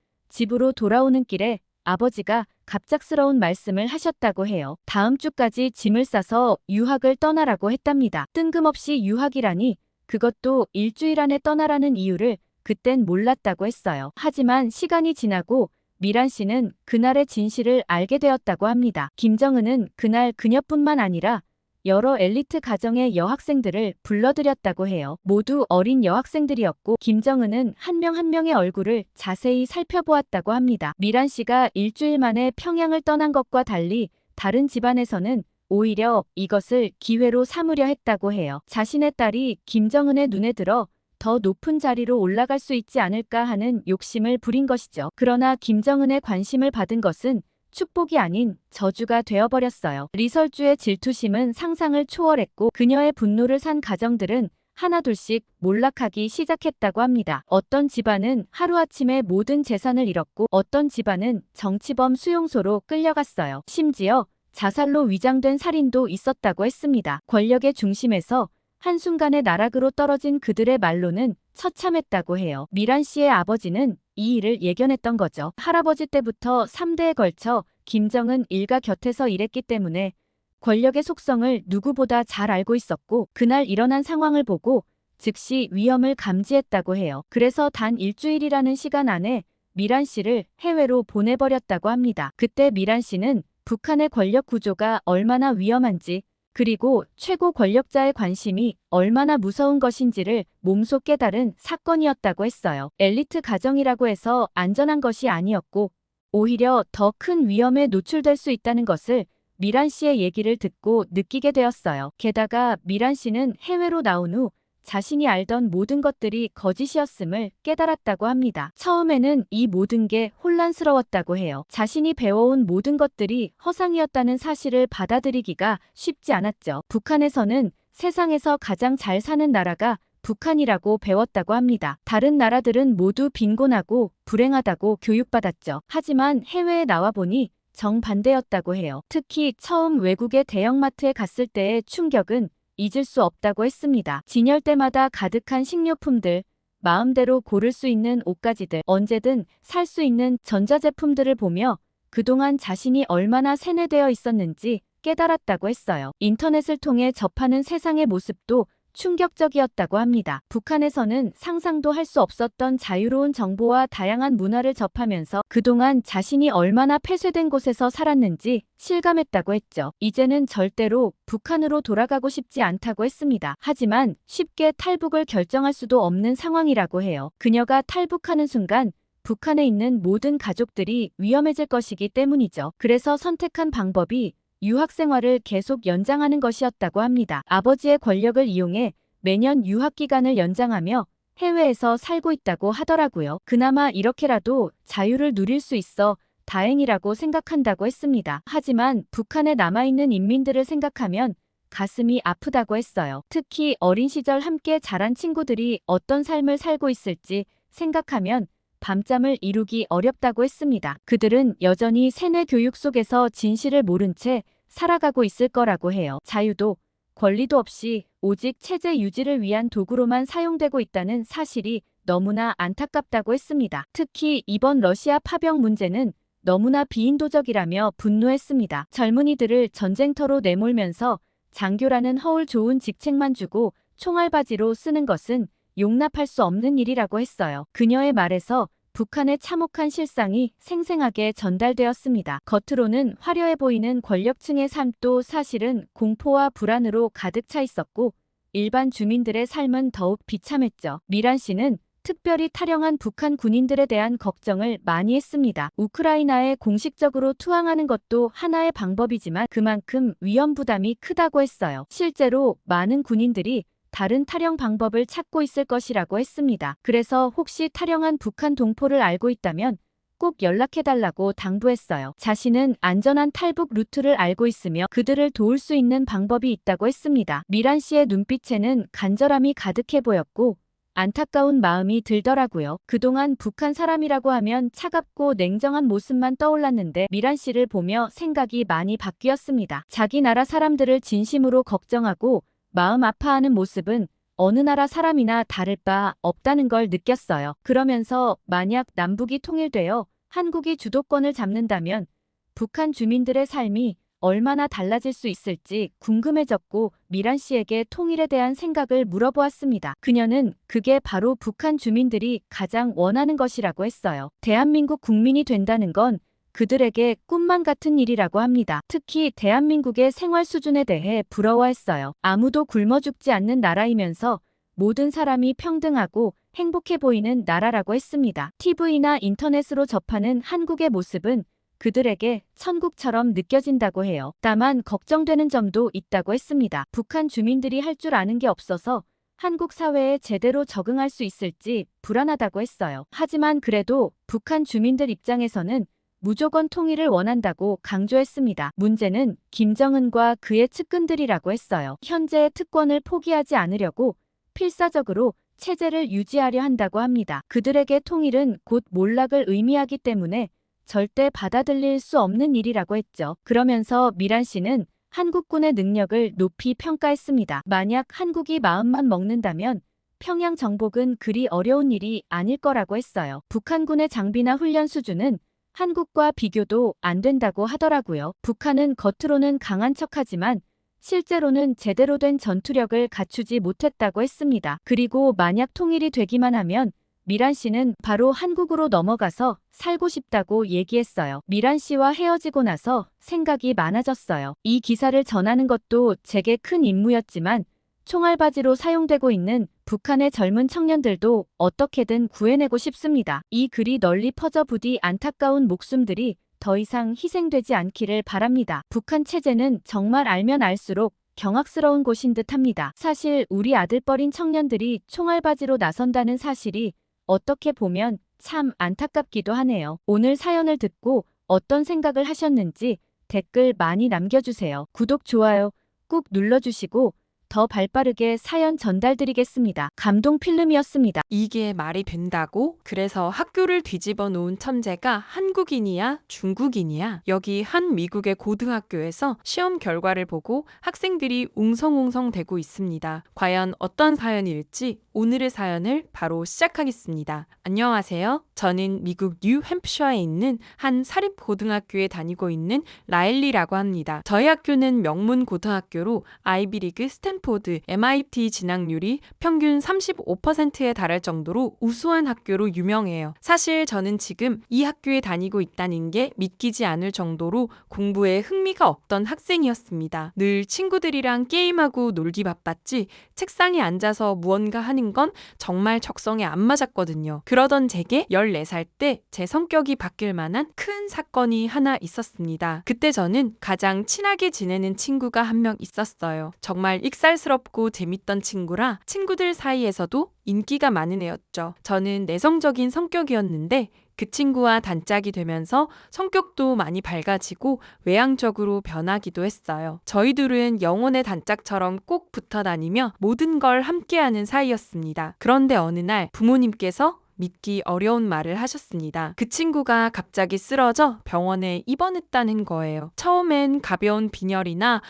집으로 돌아오는 길에 아버지가 갑작스러운 말씀을 하셨다고 해요. 다음 주까지 짐을 싸서 유학을 떠나라고 했답니다. 뜬금없이 유학이라니, 그것도 일주일 안에 떠나라는 이유를 그땐 몰랐다고 했어요. 하지만 시간이 지나고 미란 씨는 그날의 진실을 알게 되었다고 합니다. 김정은은 그날 그녀뿐만 아니라 여러 엘리트 가정의 여학생들을 불러들였다고 해요. 모두 어린 여학생들이었고 김정은은 한 명 한 명의 얼굴을 자세히 살펴보았다고 합니다. 미란 씨가 일주일 만에 평양을 떠난 것과 달리 다른 집안에서는 오히려 이것을 기회로 삼으려 했다고 해요. 자신의 딸이 김정은의 눈에 들어 더 높은 자리로 올라갈 수 있지 않을까 하는 욕심을 부린 것이죠. 그러나 김정은의 관심을 받은 것은 축복이 아닌 저주가 되어버렸어요. 리설주의 질투심은 상상을 초월했고 그녀의 분노를 산 가정들은 하나둘씩 몰락하기 시작했다고 합니다. 어떤 집안은 하루아침에 모든 재산을 잃었고 어떤 집안은 정치범 수용소로 끌려갔어요. 심지어 자살로 위장된 살인도 있었다고 했습니다. 권력의 중심에서 한순간에 나락으로 떨어진 그들의 말로는 처참했다고 해요. 미란 씨의 아버지는 이 일을 예견했던 거죠. 할아버지 때부터 3대에 걸쳐 김정은 일가 곁에서 일했기 때문에 권력의 속성을 누구보다 잘 알고 있었고 그날 일어난 상황을 보고 즉시 위험을 감지했다고 해요. 그래서 단 일주일이라는 시간 안에 미란 씨를 해외로 보내버렸다고 합니다. 그때 미란 씨는 북한의 권력 구조가 얼마나 위험한지 그리고 최고 권력자의 관심이 얼마나 무서운 것인지를 몸소 깨달은 사건이었다고 했어요. 엘리트 가정이라고 해서 안전한 것이 아니었고 오히려 더 큰 위험에 노출될 수 있다는 것을 미란 씨의 얘기를 듣고 느끼게 되었어요. 게다가 미란 씨는 해외로 나온 후 자신이 알던 모든 것들이 거짓이었음을 깨달았다고 합니다. 처음에는 이 모든 게 혼란스러웠다고 해요. 자신이 배워온 모든 것들이 허상이었다는 사실을 받아들이기가 쉽지 않았죠. 북한에서는 세상에서 가장 잘 사는 나라가 북한이라고 배웠다고 합니다. 다른 나라들은 모두 빈곤하고 불행하다고 교육받았죠. 하지만 해외에 나와보니 정반대였다고 해요. 특히 처음 외국의 대형마트에 갔을 때의 충격은 잊을 수 없다고 했습니다. 진열대마다 가득한 식료품들, 마음대로 고를 수 있는 옷가지들, 언제든 살 수 있는 전자제품들을 보며 그동안 자신이 얼마나 세뇌되어 있었는지 깨달았다고 했어요. 인터넷을 통해 접하는 세상의 모습도 충격적이었다고 합니다. 북한에서는 상상도 할 수 없었던 자유로운 정보와 다양한 문화를 접하면서 그동안 자신이 얼마나 폐쇄된 곳에서 살았는지 실감했다고 했죠. 이제는 절대로 북한으로 돌아가고 싶지 않다고 했습니다. 하지만 쉽게 탈북을 결정할 수도 없는 상황이라고 해요. 그녀가 탈북하는 순간 북한에 있는 모든 가족들이 위험해질 것이기 때문이죠. 그래서 선택한 방법이 유학 생활을 계속 연장하는 것이었다고 합니다. 아버지의 권력을 이용해 매년 유학 기간을 연장하며 해외에서 살고 있다고 하더라고요. 그나마 이렇게라도 자유를 누릴 수 있어 다행이라고 생각한다고 했습니다. 하지만 북한에 남아있는 인민들을 생각하면 가슴이 아프다고 했어요. 특히 어린 시절 함께 자란 친구들이 어떤 삶을 살고 있을지 생각하면 밤잠을 이루기 어렵다고 했습니다. 그들은 여전히 세뇌 교육 속에서 진실을 모른 채 살아가고 있을 거라고 해요. 자유도 권리도 없이 오직 체제 유지를 위한 도구로만 사용되고 있다는 사실이 너무나 안타깝다고 했습니다. 특히 이번 러시아 파병 문제는 너무나 비인도적이라며 분노했습니다. 젊은이들을 전쟁터로 내몰면서 장교라는 허울 좋은 직책만 주고 총알바지로 쓰는 것은 용납할 수 없는 일이라고 했어요. 그녀의 말에서 북한의 참혹한 실상이 생생하게 전달되었습니다. 겉으로는 화려해 보이는 권력층의 삶도 사실은 공포와 불안으로 가득 차 있었고 일반 주민들의 삶은 더욱 비참했죠. 미란 씨는 특별히 탈영한 북한 군인들에 대한 걱정을 많이 했습니다. 우크라이나에 공식적으로 투항하는 것도 하나의 방법이지만 그만큼 위험 부담이 크다고 했어요. 실제로 많은 군인들이 다른 탈영 방법을 찾고 있을 것이라고 했습니다. 그래서 혹시 탈영한 북한 동포를 알고 있다면 꼭 연락해달라고 당부했어요. 자신은 안전한 탈북 루트를 알고 있으며 그들을 도울 수 있는 방법이 있다고 했습니다. 미란 씨의 눈빛에는 간절함이 가득해 보였고 안타까운 마음이 들더라고요. 그동안 북한 사람이라고 하면 차갑고 냉정한 모습만 떠올랐는데 미란 씨를 보며 생각이 많이 바뀌었습니다. 자기 나라 사람들을 진심으로 걱정하고 마음 아파하는 모습은 어느 나라 사람이나 다를 바 없다는 걸 느꼈어요. 그러면서 만약 남북이 통일되어 한국이 주도권을 잡는다면 북한 주민들의 삶이 얼마나 달라질 수 있을지 궁금해졌고 미란 씨에게 통일에 대한 생각을 물어보았습니다. 그녀는 그게 바로 북한 주민들이 가장 원하는 것이라고 했어요. 대한민국 국민이 된다는 건 그들에게 꿈만 같은 일이라고 합니다. 특히 대한민국의 생활 수준에 대해 부러워했어요. 아무도 굶어 죽지 않는 나라이면서 모든 사람이 평등하고 행복해 보이는 나라라고 했습니다. TV나 인터넷으로 접하는 한국의 모습은 그들에게 천국처럼 느껴진다고 해요. 다만 걱정되는 점도 있다고 했습니다. 북한 주민들이 할 줄 아는 게 없어서 한국 사회에 제대로 적응할 수 있을지 불안하다고 했어요. 하지만 그래도 북한 주민들 입장에서는 무조건 통일을 원한다고 강조했습니다. 문제는 김정은과 그의 측근들이라고 했어요. 현재의 특권을 포기하지 않으려고 필사적으로 체제를 유지하려 한다고 합니다. 그들에게 통일은 곧 몰락을 의미하기 때문에 절대 받아들일 수 없는 일이라고 했죠. 그러면서 미란 씨는 한국군의 능력을 높이 평가했습니다. 만약 한국이 마음만 먹는다면 평양 정복은 그리 어려운 일이 아닐 거라고 했어요. 북한군의 장비나 훈련 수준은 한국과 비교도 안 된다고 하더라고요. 북한은 겉으로는 강한 척하지만 실제로는 제대로 된 전투력을 갖추지 못했다고 했습니다. 그리고 만약 통일이 되기만 하면 미란 씨는 바로 한국으로 넘어가서 살고 싶다고 얘기했어요. 미란 씨와 헤어지고 나서 생각이 많아졌어요. 이 기사를 전하는 것도 제게 큰 임무였지만 총알바지로 사용되고 있는 북한의 젊은 청년들도 어떻게든 구해내고 싶습니다. 이 글이 널리 퍼져 부디 안타까운 목숨들이 더 이상 희생되지 않기를 바랍니다. 북한 체제는 정말 알면 알수록 경악스러운 곳인 듯합니다. 사실 우리 아들뻘인 청년들이 총알바지로 나선다는 사실이 어떻게 보면 참 안타깝기도 하네요. 오늘 사연을 듣고 어떤 생각을 하셨는지 댓글 많이 남겨주세요. 구독, 좋아요 꾹 눌러주시고 더 발빠르게 사연 전달드리겠습니다. 감동 필름이었습니다. 이게 말이 된다고? 그래서 학교를 뒤집어 놓은 천재가 한국인이야? 중국인이야? 여기 한 미국의 고등학교에서 시험 결과를 보고 학생들이 웅성웅성 대고 있습니다. 과연 어떤 사연일지 오늘의 사연을 바로 시작하겠습니다. 안녕하세요. 저는 미국 뉴햄프셔에 있는 한 사립고등학교에 다니고 있는 라일리라고 합니다. 저희 학교는 명문 고등학교로 아이비리그, 스탠포드, MIT 진학률이 평균 35%에 달할 정도로 우수한 학교로 유명해요. 사실 저는 지금 이 학교에 다니고 있다는 게 믿기지 않을 정도로 공부에 흥미가 없던 학생이었습니다. 늘 친구들이랑 게임하고 놀기 바빴지 책상에 앉아서 무언가 하는 건 정말 적성에 안 맞았거든요. 그러던 제게 14살 때 제 성격이 바뀔 만한 큰 사건이 하나 있었습니다. 그때 저는 가장 친하게 지내는 친구가 한 명 있었어요. 정말 익살스럽고 재밌던 친구라 친구들 사이에서도 인기가 많은 애였죠. 저는 내성적인 성격이었는데 그 친구와 단짝이 되면서 성격도 많이 밝아지고 외향적으로 변하기도 했어요. 저희 둘은 영혼의 단짝처럼 꼭 붙어 다니며 모든 걸 함께하는 사이였습니다. 그런데 어느 날 부모님께서 믿기 어려운 말을 하셨습니다. 그 친구가 갑자기 쓰러져 병원에 입원했다는 거예요. 처음엔 가벼운 빈혈이나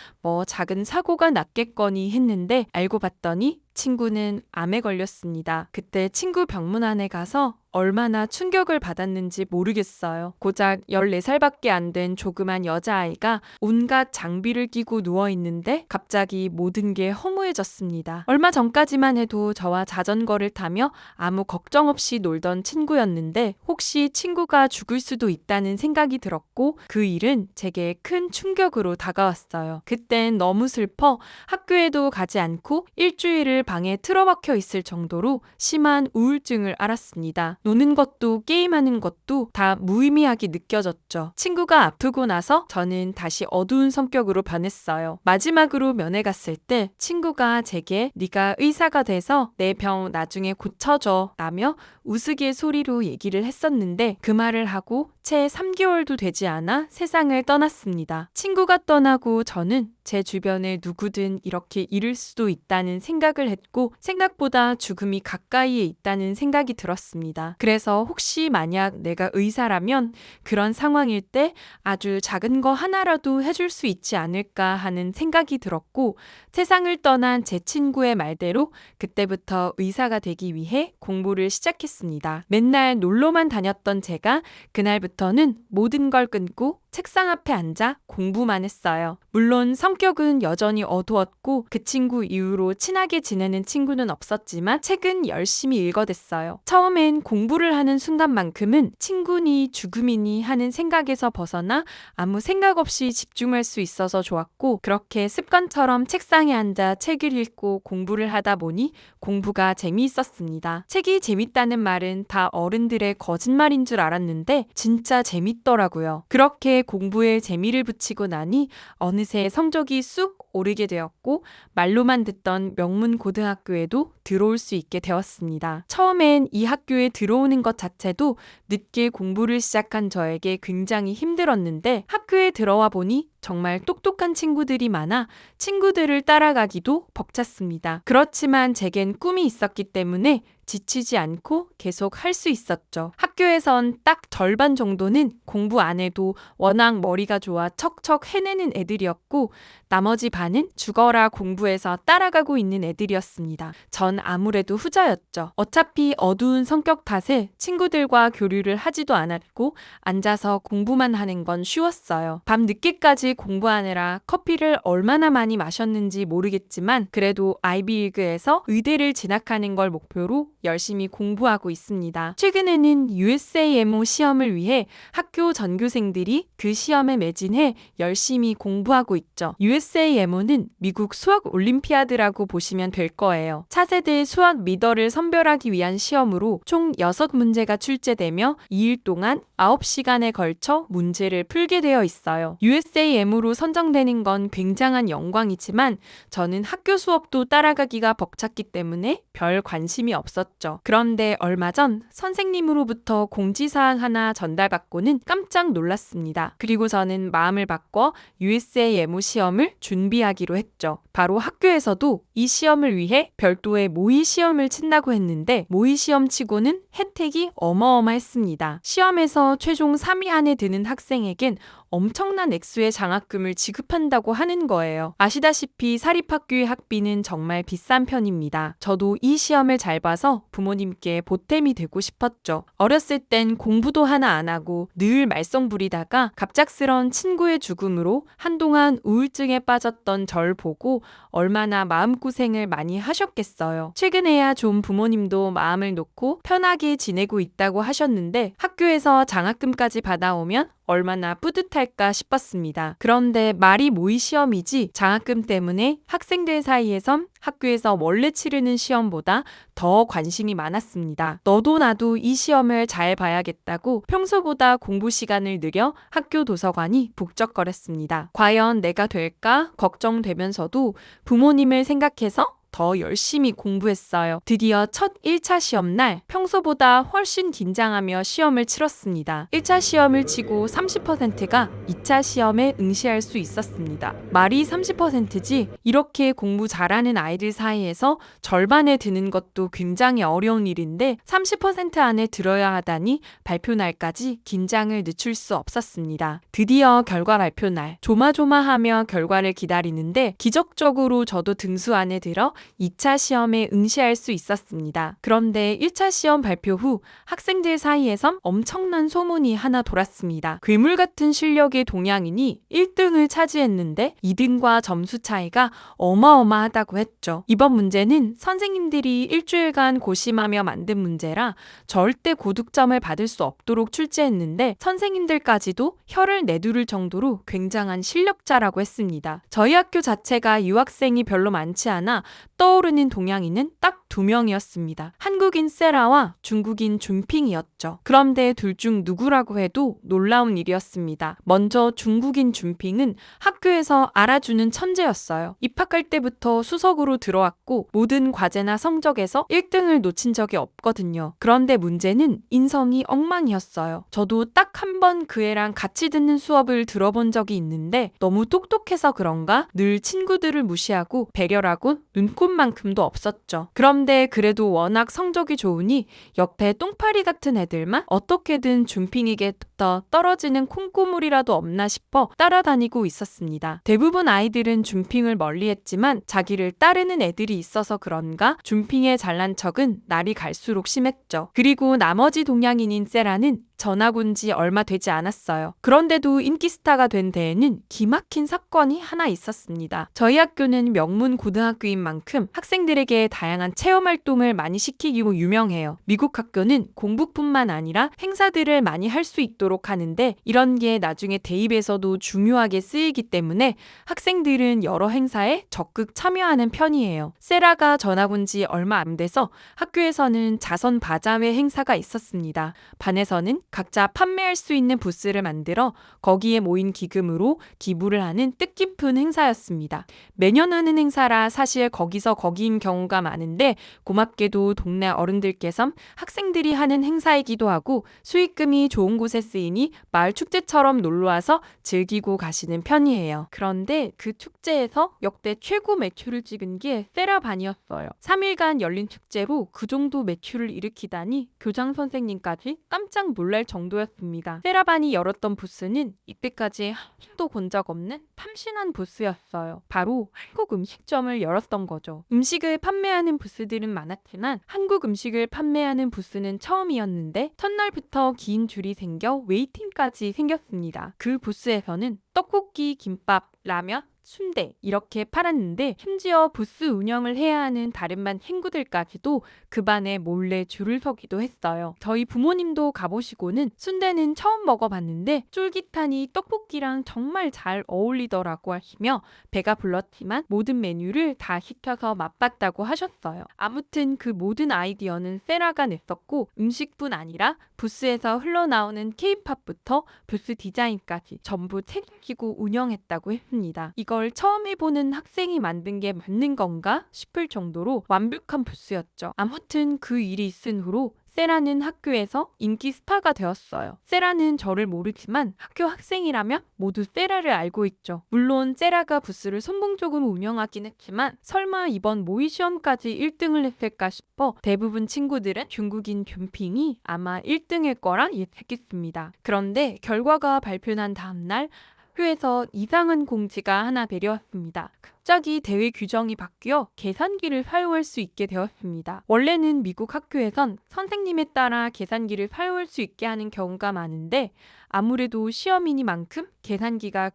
작은 사고가 났겠거니 했는데 알고 봤더니 친구는 암에 걸렸습니다. 그때 친구 병문안에 가서 얼마나 충격을 받았는지 모르겠어요. 고작 14살밖에 안 된 조그만 여자아이가 온갖 장비를 끼고 누워있는데 갑자기 모든 게 허무해졌습니다. 얼마 전까지만 해도 저와 자전거를 타며 아무 걱정 없이 놀던 친구였는데 혹시 친구가 죽을 수도 있다는 생각이 들었고 그 일은 제게 큰 충격으로 다가왔어요. 그땐 너무 슬퍼 학교에도 가지 않고 일주일을 방에 틀어박혀 있을 정도로 심한 우울증을 앓았습니다. 노는 것도 게임하는 것도 다 무의미하게 느껴졌죠. 친구가 아프고 나서 저는 다시 어두운 성격으로 변했어요. 마지막으로 면회 갔을 때 친구가 제게 네가 의사가 돼서 내 병 나중에 고쳐줘 라며 우스갯소리로 얘기를 했었는데 그 말을 하고 채 3개월도 되지 않아 세상을 떠났습니다. 친구가 떠나고 저는 제 주변에 누구든 이렇게 잃을 수도 있다는 생각을 했고 생각보다 죽음이 가까이에 있다는 생각이 들었습니다. 그래서 혹시 만약 내가 의사라면 그런 상황일 때 아주 작은 거 하나라도 해줄 수 있지 않을까 하는 생각이 들었고 세상을 떠난 제 친구의 말대로 그때부터 의사가 되기 위해 공부를 시작했습니다. 맨날 놀러만 다녔던 제가 그날부터는 모든 걸 끊고 책상 앞에 앉아 공부만 했어요. 물론 성격은 여전히 어두웠고 그 친구 이후로 친하게 지내는 친구는 없었지만 책은 열심히 읽어댔어요. 처음엔 공부를 하는 순간만큼은 친구니 죽음이니 하는 생각에서 벗어나 아무 생각 없이 집중할 수 있어서 좋았고 그렇게 습관처럼 책상에 앉아 책을 읽고 공부를 하다 보니 공부가 재미있었습니다. 책이 재밌다는 말은 다 어른들의 거짓말인 줄 알았는데 진짜 재밌더라고요. 그렇게 공부에 재미를 붙이고 나니 어느새 성적이 쑥 오르게 되었고 말로만 듣던 명문 고등학교에도 들어올 수 있게 되었습니다. 처음엔 이 학교에 들어오는 것 자체도 늦게 공부를 시작한 저에게 굉장히 힘들었는데 학교에 들어와 보니 정말 똑똑한 친구들이 많아 친구들을 따라가기도 벅찼습니다. 그렇지만 제겐 꿈이 있었기 때문에 지치지 않고 계속 할 수 있었죠. 학교에선 딱 절반 정도는 공부 안 해도 워낙 머리가 좋아 척척 해내는 애들이었고 나머지 반은 죽어라 공부해서 따라가고 있는 애들이었습니다. 전 아무래도 후자였죠. 어차피 어두운 성격 탓에 친구들과 교류를 하지도 않았고 앉아서 공부만 하는 건 쉬웠어요. 밤 늦게까지 공부하느라 커피를 얼마나 많이 마셨는지 모르겠지만 그래도 아이비리그에서 의대를 진학하는 걸 목표로 열심히 공부하고 있습니다. 최근에는 USAMO 시험을 위해 학교 전교생들이 그 시험에 매진해 열심히 공부하고 있죠. USAMO는 미국 수학 올림피아드라고 보시면 될 거예요. 차세대 수학 리더를 선별하기 위한 시험으로 총 6문제가 출제되며 2일 동안 9시간에 걸쳐 문제를 풀게 되어 있어요. USAM으로 선정되는 건 굉장한 영광이지만 저는 학교 수업도 따라가기가 벅찼기 때문에 별 관심이 없었죠. 그런데 얼마 전 선생님으로부터 공지사항 하나 전달받고는 깜짝 놀랐습니다. 그리고 저는 마음을 바꿔 USAMO 시험을 준비하기로 했죠. 바로 학교에서도 이 시험을 위해 별도의 모의 시험을 친다고 했는데 모의 시험 치고는 혜택이 어마어마했습니다. 시험에서 최종 3위 안에 드는 학생에겐 엄청난 액수의 장학금을 지급한다고 하는 거예요. 아시다시피 사립학교의 학비는 정말 비싼 편입니다. 저도 이 시험을 잘 봐서 부모님께 보탬이 되고 싶었죠. 어렸을 땐 공부도 하나 안 하고 늘 말썽 부리다가 갑작스런 친구의 죽음으로 한동안 우울증에 빠졌던 절 보고 얼마나 마음고생을 많이 하셨겠어요. 최근에야 좀 부모님도 마음을 놓고 편하게 지내고 있다고 하셨는데 학교에서 장학금까지 받아오면 얼마나 뿌듯할까 싶었습니다. 그런데 말이 모의 시험이지 장학금 때문에 학생들 사이에선 학교에서 원래 치르는 시험보다 더 관심이 많았습니다. 너도 나도 이 시험을 잘 봐야겠다고 평소보다 공부 시간을 늘려 학교 도서관이 북적거렸습니다. 과연 내가 될까 걱정되면서도 부모님을 생각해서 더 열심히 공부했어요. 드디어 첫 1차 시험날 평소보다 훨씬 긴장하며 시험을 치렀습니다. 1차 시험을 치고 30%가 2차 시험에 응시할 수 있었습니다. 말이 30%지 이렇게 공부 잘하는 아이들 사이에서 절반에 드는 것도 굉장히 어려운 일인데 30% 안에 들어야 하다니 발표날까지 긴장을 늦출 수 없었습니다. 드디어 결과 발표날 조마조마하며 결과를 기다리는데 기적적으로 저도 등수 안에 들어 2차 시험에 응시할 수 있었습니다. 그런데 1차 시험 발표 후 학생들 사이에선 엄청난 소문이 하나 돌았습니다. 괴물 같은 실력의 동양인이 1등을 차지했는데 2등과 점수 차이가 어마어마하다고 했죠. 이번 문제는 선생님들이 일주일간 고심하며 만든 문제라 절대 고득점을 받을 수 없도록 출제했는데 선생님들까지도 혀를 내두를 정도로 굉장한 실력자라고 했습니다. 저희 학교 자체가 유학생이 별로 많지 않아 떠오르는 동양인은 딱 딱 2명이었습니다. 한국인 세라와 중국인 준핑이었죠. 그런데 둘 중 누구라고 해도 놀라운 일이었습니다. 먼저 중국인 준핑은 학교에서 알아주는 천재였어요. 입학할 때부터 수석으로 들어왔고 모든 과제나 성적에서 1등을 놓친 적이 없거든요. 그런데 문제는 인성이 엉망이었어요. 저도 딱 한 번 그 애랑 같이 듣는 수업을 들어본 적이 있는데 너무 똑똑해서 그런가 늘 친구들을 무시하고 배려라고 눈꼽만큼도 없었죠. 그런데 그래도 워낙 성적이 좋으니 옆에 똥파리 같은 애들만 어떻게든 준핑에게부터 떨어지는 콩고물이라도 없나 싶어 따라다니고 있었습니다. 대부분 아이들은 준핑을 멀리했지만 자기를 따르는 애들이 있어서 그런가 준핑의 잘난 척은 날이 갈수록 심했죠. 그리고 나머지 동양인인 세라는 전학 온 지 얼마 되지 않았어요. 그런데도 인기 스타가 된 데에는 기막힌 사건이 하나 있었습니다. 저희 학교는 명문 고등학교인 만큼 학생들에게 다양한 체험 활동을 많이 시키기로 유명해요. 미국 학교는 공부뿐만 아니라 행사들을 많이 할 수 있도록 하는데 이런 게 나중에 대입에서도 중요하게 쓰이기 때문에 학생들은 여러 행사에 적극 참여하는 편이에요. 세라가 전학 온 지 얼마 안 돼서 학교에서는 자선 바자회 행사가 있었습니다. 반에서는 각자 판매할 수 있는 부스를 만들어 거기에 모인 기금으로 기부를 하는 뜻깊은 행사였습니다. 매년 하는 행사라 사실 거기서 거기인 경우가 많은데 고맙게도 동네 어른들께서 학생들이 하는 행사이기도 하고 수익금이 좋은 곳에 쓰이니 마을 축제처럼 놀러와서 즐기고 가시는 편이에요. 그런데 그 축제에서 역대 최고 매출을 찍은 게 세라반이었어요. 3일간 열린 축제로 그 정도 매출을 일으키다니 교장 선생님까지 깜짝 놀랄 정도였습니다. 세라반이 열었던 부스는 이때까지 한 번도 본 적 없는 참신한 부스였어요. 바로 한국 음식점을 열었던 거죠. 음식을 판매하는 부스들은 많았지만 한국 음식을 판매하는 부스는 처음이었는데 첫날부터 긴 줄이 생겨 웨이팅까지 생겼습니다. 그 부스에서는 떡볶이, 김밥, 라면, 순대 이렇게 팔았는데 심지어 부스 운영을 해야 하는 다른 반 친구들까지도 그 반에 몰래 줄을 서기도 했어요. 저희 부모님도 가보시고는 순대는 처음 먹어봤는데 쫄깃하니 떡볶이랑 정말 잘 어울리더라고 하시며 배가 불렀지만 모든 메뉴를 다 시켜서 맛봤다고 하셨어요. 아무튼 그 모든 아이디어는 세라가 냈었고 음식뿐 아니라 부스에서 흘러나오는 K-팝부터 부스 디자인까지 전부 책임지고 운영했다고 했습니다. 이걸 처음 해보는 학생이 만든 게 맞는 건가 싶을 정도로 완벽한 부스였죠. 아무튼 그 일이 있은 후로 세라는 학교에서 인기 스타가 되었어요. 세라는 저를 모르지만 학교 학생이라면 모두 세라를 알고 있죠. 물론 세라가 부스를 선봉적으로 운영하긴 했지만 설마 이번 모의 시험까지 1등을 했을까 싶어 대부분 친구들은 중국인 준핑이 아마 1등일 거라 예측했습니다. 그런데 결과가 발표난 다음날 학교에서 이상한 공지가 하나 내려왔습니다. 갑자기 대회 규정이 바뀌어 계산기를 사용할 수 있게 되었습니다. 원래는 미국 학교에선 선생님에 따라 계산기를 사용할 수 있게 하는 경우가 많은데 아무래도 시험이니만큼 계산기가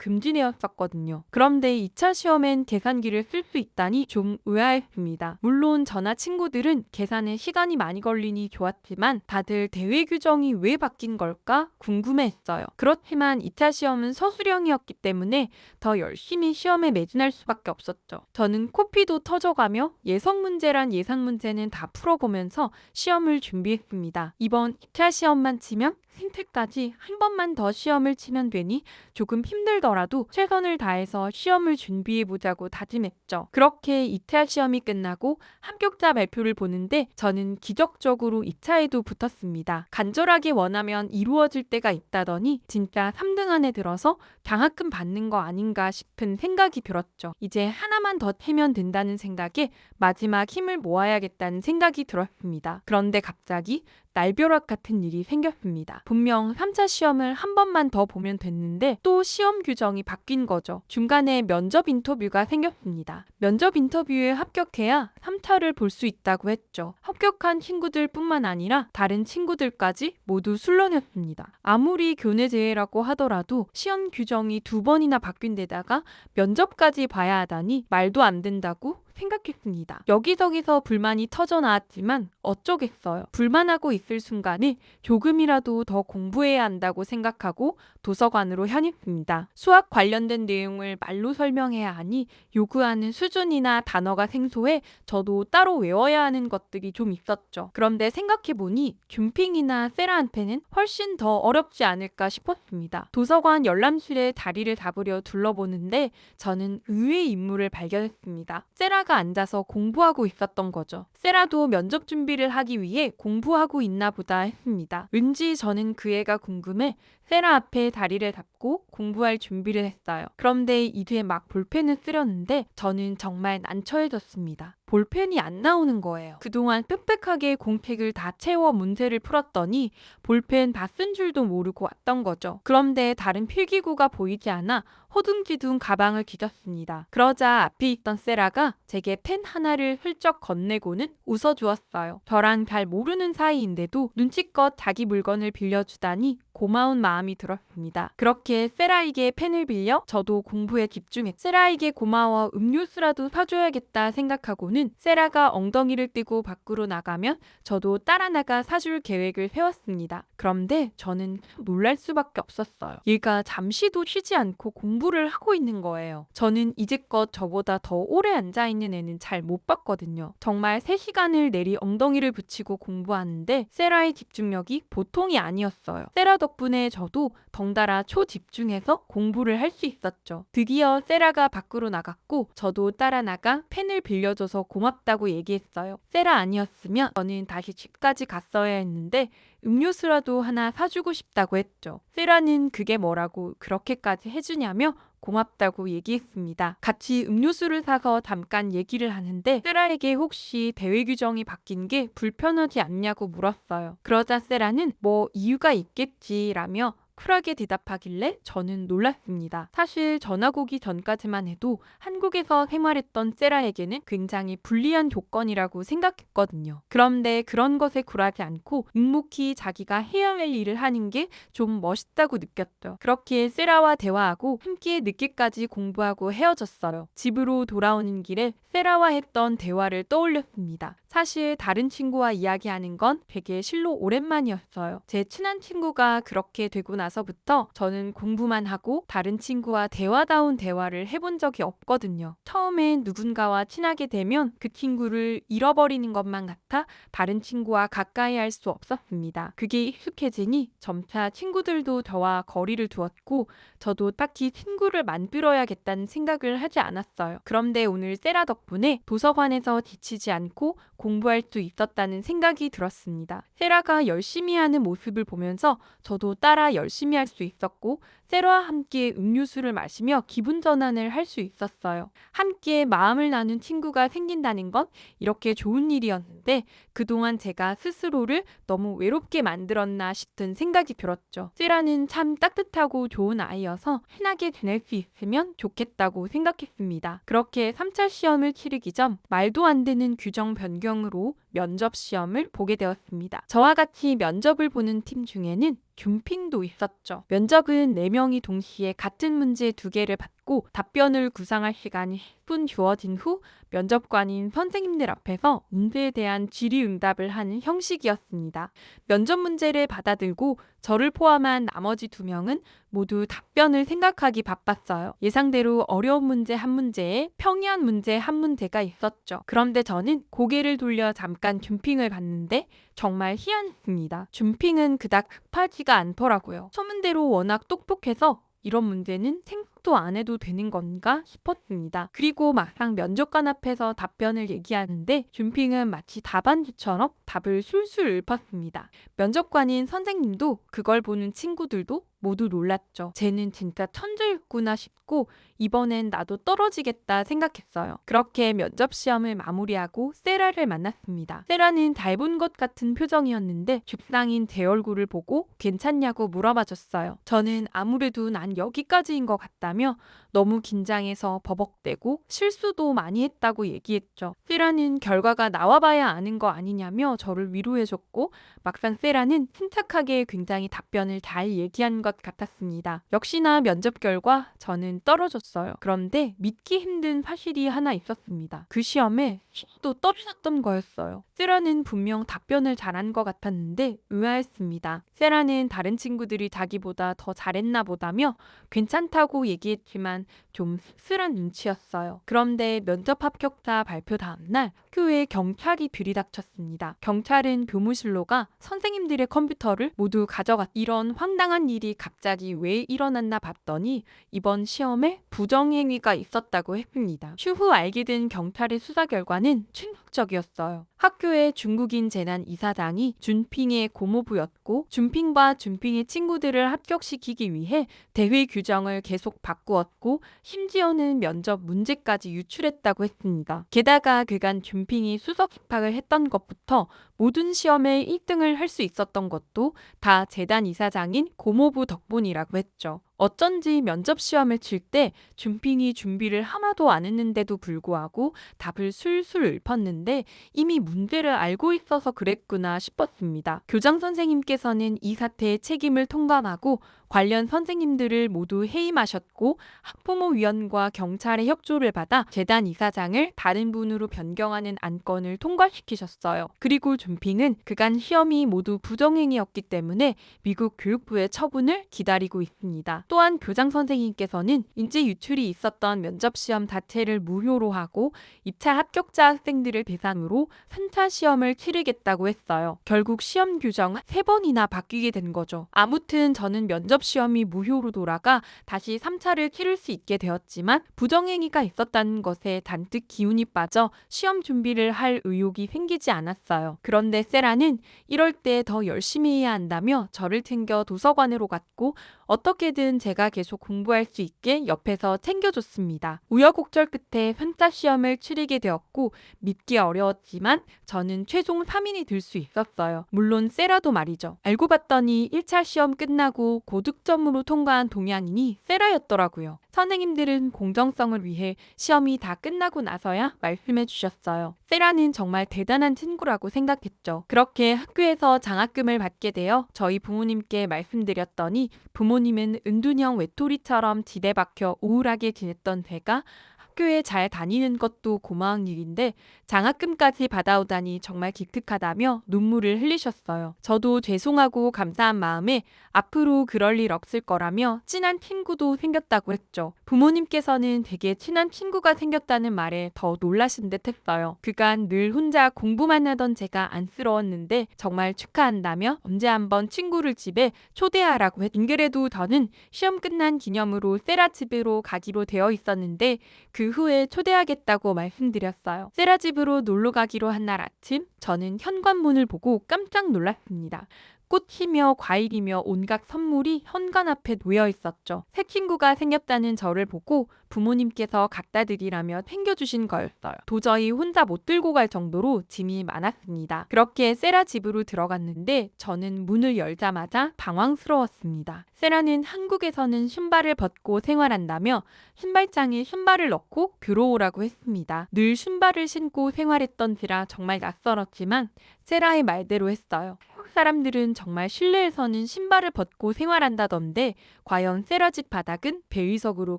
금지되었었거든요. 그런데 2차 시험엔 계산기를 쓸 수 있다니 좀 의아했습니다. 물론 저나 친구들은 계산에 시간이 많이 걸리니 좋았지만 다들 대회 규정이 왜 바뀐 걸까 궁금해했어요. 그렇지만 2차 시험은 서술형이었기 때문에 더 열심히 시험에 매진할 수밖에 없었죠. 저는 코피도 터져가며 예성 문제란 예상 문제는 다 풀어보면서 시험을 준비했습니다. 이번 2차 시험만 치면 생태까지 한 번만 더 시험을 치면 되니 조금 힘들더라도 최선을 다해서 시험을 준비해보자고 다짐했죠. 그렇게 2차 시험이 끝나고 합격자 발표를 보는데 저는 기적적으로 2차에도 붙었습니다. 간절하게 원하면 이루어질 때가 있다더니 진짜 3등 안에 들어서 장학금 받는 거 아닌가 싶은 생각이 들었죠. 이제 하나만 더 채면 된다는 생각에 마지막 힘을 모아야겠다는 생각이 들었습니다. 그런데 갑자기 날벼락 같은 일이 생겼습니다. 분명 3차 시험을 한 번만 더 보면 됐는데 또 시험 규정이 바뀐 거죠. 중간에 면접 인터뷰가 생겼습니다. 면접 인터뷰에 합격해야 3차를 볼 수 있다고 했죠. 합격한 친구들 뿐만 아니라 다른 친구들까지 모두 술렁였습니다. 아무리 교내 제외라고 하더라도 시험 규정이 2번이나 바뀐 데다가 면접까지 봐야 하다니 말도 안 된다고 생각했습니다. 여기저기서 불만이 터져 나왔지만 어쩌겠어요. 불만하고 있을 순간에 조금이라도 더 공부해야 한다고 생각하고 도서관으로 향했습니다. 수학 관련된 내용을 말로 설명해야 하니 요구하는 수준이나 단어가 생소해 저도 따로 외워야 하는 것들이 좀 있었죠. 그런데 생각해보니 균핑이나 세라한테는 훨씬 더 어렵지 않을까 싶었습니다. 도서관 열람실에 자리를 잡으려 둘러보는데 저는 의외의 인물을 발견했습니다. 세라가 앉아서 공부하고 있었던 거죠. 세라도 면접 준비를 하기 위해 공부하고 있나 보다 했습니다. 왠지 저는 그 애가 궁금해 세라 앞에 다리를 잡고 공부할 준비를 했어요. 그런데 이제 막 볼펜을 쓰려는데 저는 정말 난처해졌습니다. 볼펜이 안 나오는 거예요. 그동안 빽빽하게 공책을 다 채워 문제를 풀었더니 볼펜 다 쓴 줄도 모르고 왔던 거죠. 그런데 다른 필기구가 보이지 않아 허둥지둥 가방을 뒤졌습니다. 그러자 앞에 있던 세라가 제게 펜 하나를 훌쩍 건네고는 웃어주었어요. 저랑 잘 모르는 사이인데도 눈치껏 자기 물건을 빌려주다니 고마운 마음이 들었습니다. 그렇게 세라에게 펜을 빌려 저도 공부에 집중했. 세라에게 고마워 음료수라도 사줘야겠다 생각하고는 세라가 엉덩이를 떼고 밖으로 나가면 저도 따라 나가 사줄 계획을 세웠습니다. 그런데 저는 놀랄 수밖에 없었어요. 얘가 잠시도 쉬지 않고 공부를 하고 있는 거예요. 저는 이제껏 저보다 더 오래 앉아있는 애는 잘 못 봤거든요. 정말 3시간을 내리 엉덩이를 붙이고 공부하는데 세라의 집중력이 보통이 아니었어요. 세라 덕분에 저도 덩달아 초집중해서 공부를 할 수 있었죠. 드디어 세라가 밖으로 나갔고 저도 따라 나가 펜을 빌려줘서 고맙다고 얘기했어요. 세라 아니었으면 저는 다시 집까지 갔어야 했는데 음료수라도 하나 사주고 싶다고 했죠. 세라는 그게 뭐라고 그렇게까지 해주냐며 고맙다고 얘기했습니다. 같이 음료수를 사서 잠깐 얘기를 하는데 세라에게 혹시 대회 규정이 바뀐 게 불편하지 않냐고 물었어요. 그러자 세라는 뭐 이유가 있겠지라며 쿨하게 대답하길래 저는 놀랐습니다. 사실 전학 오기 전까지만 해도 한국에서 생활했던 세라에게는 굉장히 불리한 조건이라고 생각했거든요. 그런데 그런 것에 굴하지 않고 묵묵히 자기가 해야 할 일을 하는 게 좀 멋있다고 느꼈죠. 그렇게 세라와 대화하고 함께 늦게까지 공부하고 헤어졌어요. 집으로 돌아오는 길에 세라와 했던 대화를 떠올렸습니다. 사실 다른 친구와 이야기하는 건 되게 실로 오랜만이었어요. 제 친한 친구가 그렇게 되고 나서부터 저는 공부만 하고 다른 친구와 대화다운 대화를 해본 적이 없거든요. 처음엔 누군가와 친하게 되면 그 친구를 잃어버리는 것만 같아 다른 친구와 가까이 할 수 없었습니다. 그게 익숙해지니 점차 친구들도 저와 거리를 두었고 저도 딱히 친구를 만들어야겠다는 생각을 하지 않았어요. 그런데 오늘 세라 덕분에 도서관에서 지치지 않고 공부할 수 있었다는 생각이 들었습니다. 세라가 열심히 하는 모습을 보면서 저도 따라 열심히 할 수 있었고 세라와 함께 음료수를 마시며 기분 전환을 할 수 있었어요. 함께 마음을 나눈 친구가 생긴다는 건 이렇게 좋은 일이었는데 그동안 제가 스스로를 너무 외롭게 만들었나 싶은 생각이 들었죠. 세라는 참 따뜻하고 좋은 아이여서 친하게 지낼 수 있으면 좋겠다고 생각했습니다. 그렇게 3차 시험을 치르기 전 말도 안 되는 규정 변경으로 면접 시험을 보게 되었습니다. 저와 같이 면접을 보는 팀 중에는 균핑도 있었죠. 면접은 4명이 동시에 같은 문제 2개를 받고 답변을 구상할 시간이 10분 주어진 후 면접관인 선생님들 앞에서 문제에 대한 질의응답을 하는 형식이었습니다. 면접 문제를 받아들고 저를 포함한 나머지 2명은 모두 답변을 생각하기 바빴어요. 예상대로 어려운 문제 한 문제에 평이한 문제 한 문제가 있었죠. 그런데 저는 고개를 돌려 잠깐 균핑을 봤는데 정말 희한했습니다. 균핑은 그닥 급하지가 않더라고요. 소문대로 워낙 똑똑해서 이런 문제는 생각도 안 해도 되는 건가 싶었습니다. 그리고 막상 면접관 앞에서 답변을 얘기하는데 균핑은 마치 답안지처럼 답을 술술 읊었습니다. 면접관인 선생님도 그걸 보는 친구들도 모두 놀랐죠. 쟤는 진짜 천재였구나 싶고 이번엔 나도 떨어지겠다 생각했어요. 그렇게 면접 시험을 마무리하고 세라를 만났습니다. 세라는 잘 본 것 같은 표정이었는데 죽상인 제 얼굴을 보고 괜찮냐고 물어봐줬어요. 저는 아무래도 난 여기까지인 것 같다며 너무 긴장해서 버벅대고 실수도 많이 했다고 얘기했죠. 세라는 결과가 나와봐야 아는 거 아니냐며 저를 위로해줬고 막상 세라는 침착하게 굉장히 답변을 잘 얘기한 것 것 같았습니다. 역시나 면접 결과 저는 떨어졌어요. 그런데 믿기 힘든 사실이 하나 있었습니다. 그 시험에 또 떨어졌던 거였어요. 세라는 분명 답변을 잘한 것 같았는데 의아했습니다. 세라는 다른 친구들이 자기보다 더 잘했나 보다며 괜찮다고 얘기했지만 좀 씁쓸한 눈치였어요. 그런데 면접 합격자 발표 다음날 학교에 경찰이 들이닥쳤습니다. 경찰은 교무실로 가 선생님들의 컴퓨터를 모두 가져갔. 이런 황당한 일이 갑자기 왜 일어났나 봤더니 이번 시험에 부정행위가 있었다고 했습니다. 추후 알게 된 경찰의 수사 결과는 충격적이었어요. 학교의 중국인 재난 이사장이 준핑의 고모부였고 준핑과 준핑의 친구들을 합격시키기 위해 대회 규정을 계속 바꾸었고 심지어는 면접 문제까지 유출했다고 했습니다. 게다가 그간 준핑이 수석 입학을 했던 것부터 모든 시험에 1등을 할 수 있었던 것도 다 재단 이사장인 고모부 덕분이라고 했죠. 어쩐지 면접 시험을 칠 때 준핑이 준비를 하나도 안 했는데도 불구하고 답을 술술 읊었는데 이미 문제를 알고 있어서 그랬구나 싶었습니다. 교장 선생님께서는 이 사태의 책임을 통감하고 관련 선생님들을 모두 해임하셨고 학부모위원과 경찰의 협조를 받아 재단 이사장을 다른 분으로 변경하는 안건을 통과시키셨어요. 그리고 준핑은 그간 시험이 모두 부정행위였기 때문에 미국 교육부의 처분을 기다리고 있습니다. 또한 교장 선생님께서는 인지 유출이 있었던 면접 시험 자체를 무효로 하고 2차 합격자 학생들을 대상으로 3차 시험을 치르겠다고 했어요. 결국 시험 규정 3번이나 바뀌게 된 거죠. 아무튼 저는 면접 시험이 무효로 돌아가 다시 3차를 치를 수 있게 되었지만 부정행위가 있었다는 것에 잔뜩 기운이 빠져 시험 준비를 할 의욕이 생기지 않았어요. 그런데 세라는 이럴 때 더 열심히 해야 한다며 저를 챙겨 도서관으로 갔고 어떻게든 제가 계속 공부할 수 있게 옆에서 챙겨줬습니다. 우여곡절 끝에 3차 시험을 치르게 되었고 믿기 어려웠지만 저는 최종 3인이 될 수 있었어요. 물론 세라도 말이죠. 알고 봤더니 1차 시험 끝나고 고득점으로 통과한 동양인이 세라였더라고요. 선생님들은 공정성을 위해 시험이 다 끝나고 나서야 말씀해 주셨어요. 세라는 정말 대단한 친구라고 생각했죠. 그렇게 학교에서 장학금을 받게 되어 저희 부모님께 말씀드렸더니 부모님은 은둔형 외톨이처럼 지대 박혀 우울하게 지냈던 제가 학교에 잘 다니는 것도 고마운 일인데 장학금까지 받아오다니 정말 기특하다며 눈물을 흘리셨어요. 저도 죄송하고 감사한 마음에 앞으로 그럴 일 없을 거라며 친한 친구도 생겼다고 했죠. 부모님께서는 되게 친한 친구가 생겼다는 말에 더 놀라신 듯 했어요. 그간 늘 혼자 공부만 하던 제가 안쓰러웠는데 정말 축하한다며 언제 한번 친구를 집에 초대하라고 했. 안 그래도 저는 시험 끝난 기념으로 세라 집으로 가기로 되어 있었는데 그 후에 초대하겠다고 말씀드렸어요. 세라 집으로 놀러 가기로 한 날 아침 저는 현관문을 보고 깜짝 놀랐습니다. 꽃이며 과일이며 온갖 선물이 현관 앞에 놓여 있었죠. 새 친구가 생겼다는 저를 보고 부모님께서 갖다 드리라며 챙겨주신 거였어요. 도저히 혼자 못 들고 갈 정도로 짐이 많았습니다. 그렇게 세라 집으로 들어갔는데 저는 문을 열자마자 당황스러웠습니다. 세라는 한국에서는 신발을 벗고 생활한다며 신발장에 신발을 넣고 들어오라고 했습니다. 늘 신발을 신고 생활했던지라 정말 낯설었지만 세라의 말대로 했어요. 한국 사람들은 정말 실내에서는 신발을 벗고 생활한다던데 과연 세라 집 바닥은 배위석으로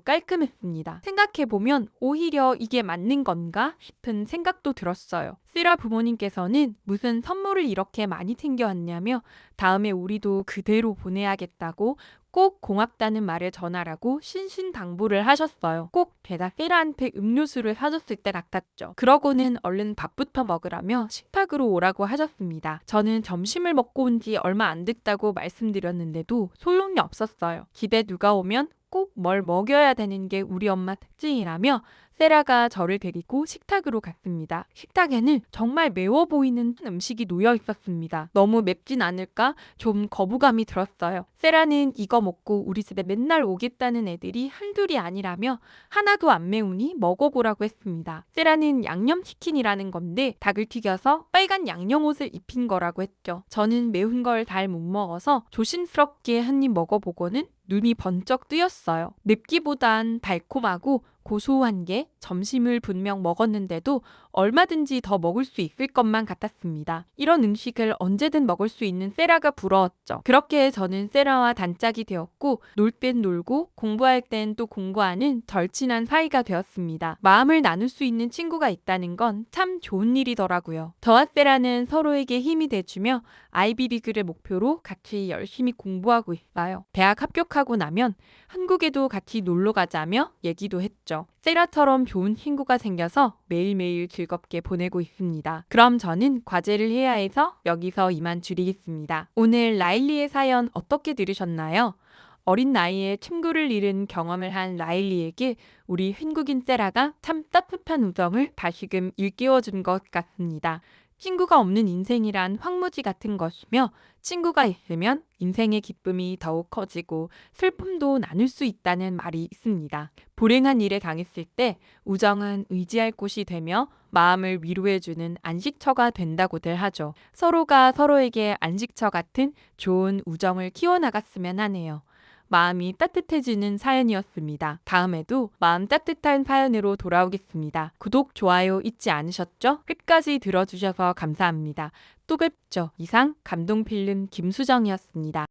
깔끔했습니다. 생각해보면 오히려 이게 맞는 건가 싶은 생각도 들었어요. 세라 부모님께서는 무슨 선물을 이렇게 많이 챙겨왔냐며 다음에 우리도 그대로 보내야겠다고 꼭 고맙다는 말을 전하라고 신신당부를 하셨어요. 꼭 죄다 세라한테 음료수를 사줬을 때 같았죠. 그러고는 얼른 밥부터 먹으라며 식탁으로 오라고 하셨습니다. 저는 점심을 먹고 온 지 얼마 안 됐다고 말씀드렸는데도 소용이 없었어요. 집에 누가 오면 꼭 뭘 먹여야 되는 게 우리 엄마 특징이라며 세라가 저를 데리고 식탁으로 갔습니다. 식탁에는 정말 매워 보이는 음식이 놓여 있었습니다. 너무 맵진 않을까 좀 거부감이 들었어요. 세라는 이거 먹고 우리 집에 맨날 오겠다는 애들이 한둘이 아니라며 하나도 안 매우니 먹어보라고 했습니다. 세라는 양념치킨이라는 건데 닭을 튀겨서 빨간 양념옷을 입힌 거라고 했죠. 저는 매운 걸 잘 못 먹어서 조심스럽게 한 입 먹어보고는 눈이 번쩍 뜨였어요. 맵기보단 달콤하고 고소한 게 점심을 분명 먹었는데도 얼마든지 더 먹을 수 있을 것만 같았습니다. 이런 음식을 언제든 먹을 수 있는 세라가 부러웠죠. 그렇게 저는 세라와 단짝이 되었고 놀 땐 놀고 공부할 땐 또 공부하는 절친한 사이가 되었습니다. 마음을 나눌 수 있는 친구가 있다는 건 참 좋은 일이더라고요. 저와 세라는 서로에게 힘이 돼주며 아이비리그를 목표로 같이 열심히 공부하고 있어요. 대학 합격하고 나면 한국에도 같이 놀러 가자며 얘기도 했죠. 세라처럼 좋은 친구가 생겨서 매일매일 즐겁게 보내고 있습니다. 그럼 저는 과제를 해야 해서 여기서 이만 줄이겠습니다. 오늘 라일리의 사연 어떻게 들으셨나요? 어린 나이에 친구를 잃은 경험을 한 라일리에게 우리 한국인 세라가 참 따뜻한 우정을 다시금 일깨워준 것 같습니다. 친구가 없는 인생이란 황무지 같은 것이며 친구가 있으면 인생의 기쁨이 더욱 커지고 슬픔도 나눌 수 있다는 말이 있습니다. 불행한 일에 당했을 때 우정은 의지할 곳이 되며 마음을 위로해주는 안식처가 된다고들 하죠. 서로가 서로에게 안식처 같은 좋은 우정을 키워나갔으면 하네요. 마음이 따뜻해지는 사연이었습니다. 다음에도 마음 따뜻한 사연으로 돌아오겠습니다. 구독, 좋아요 잊지 않으셨죠? 끝까지 들어주셔서 감사합니다. 또 뵙죠. 이상 감동필름 김수정이었습니다.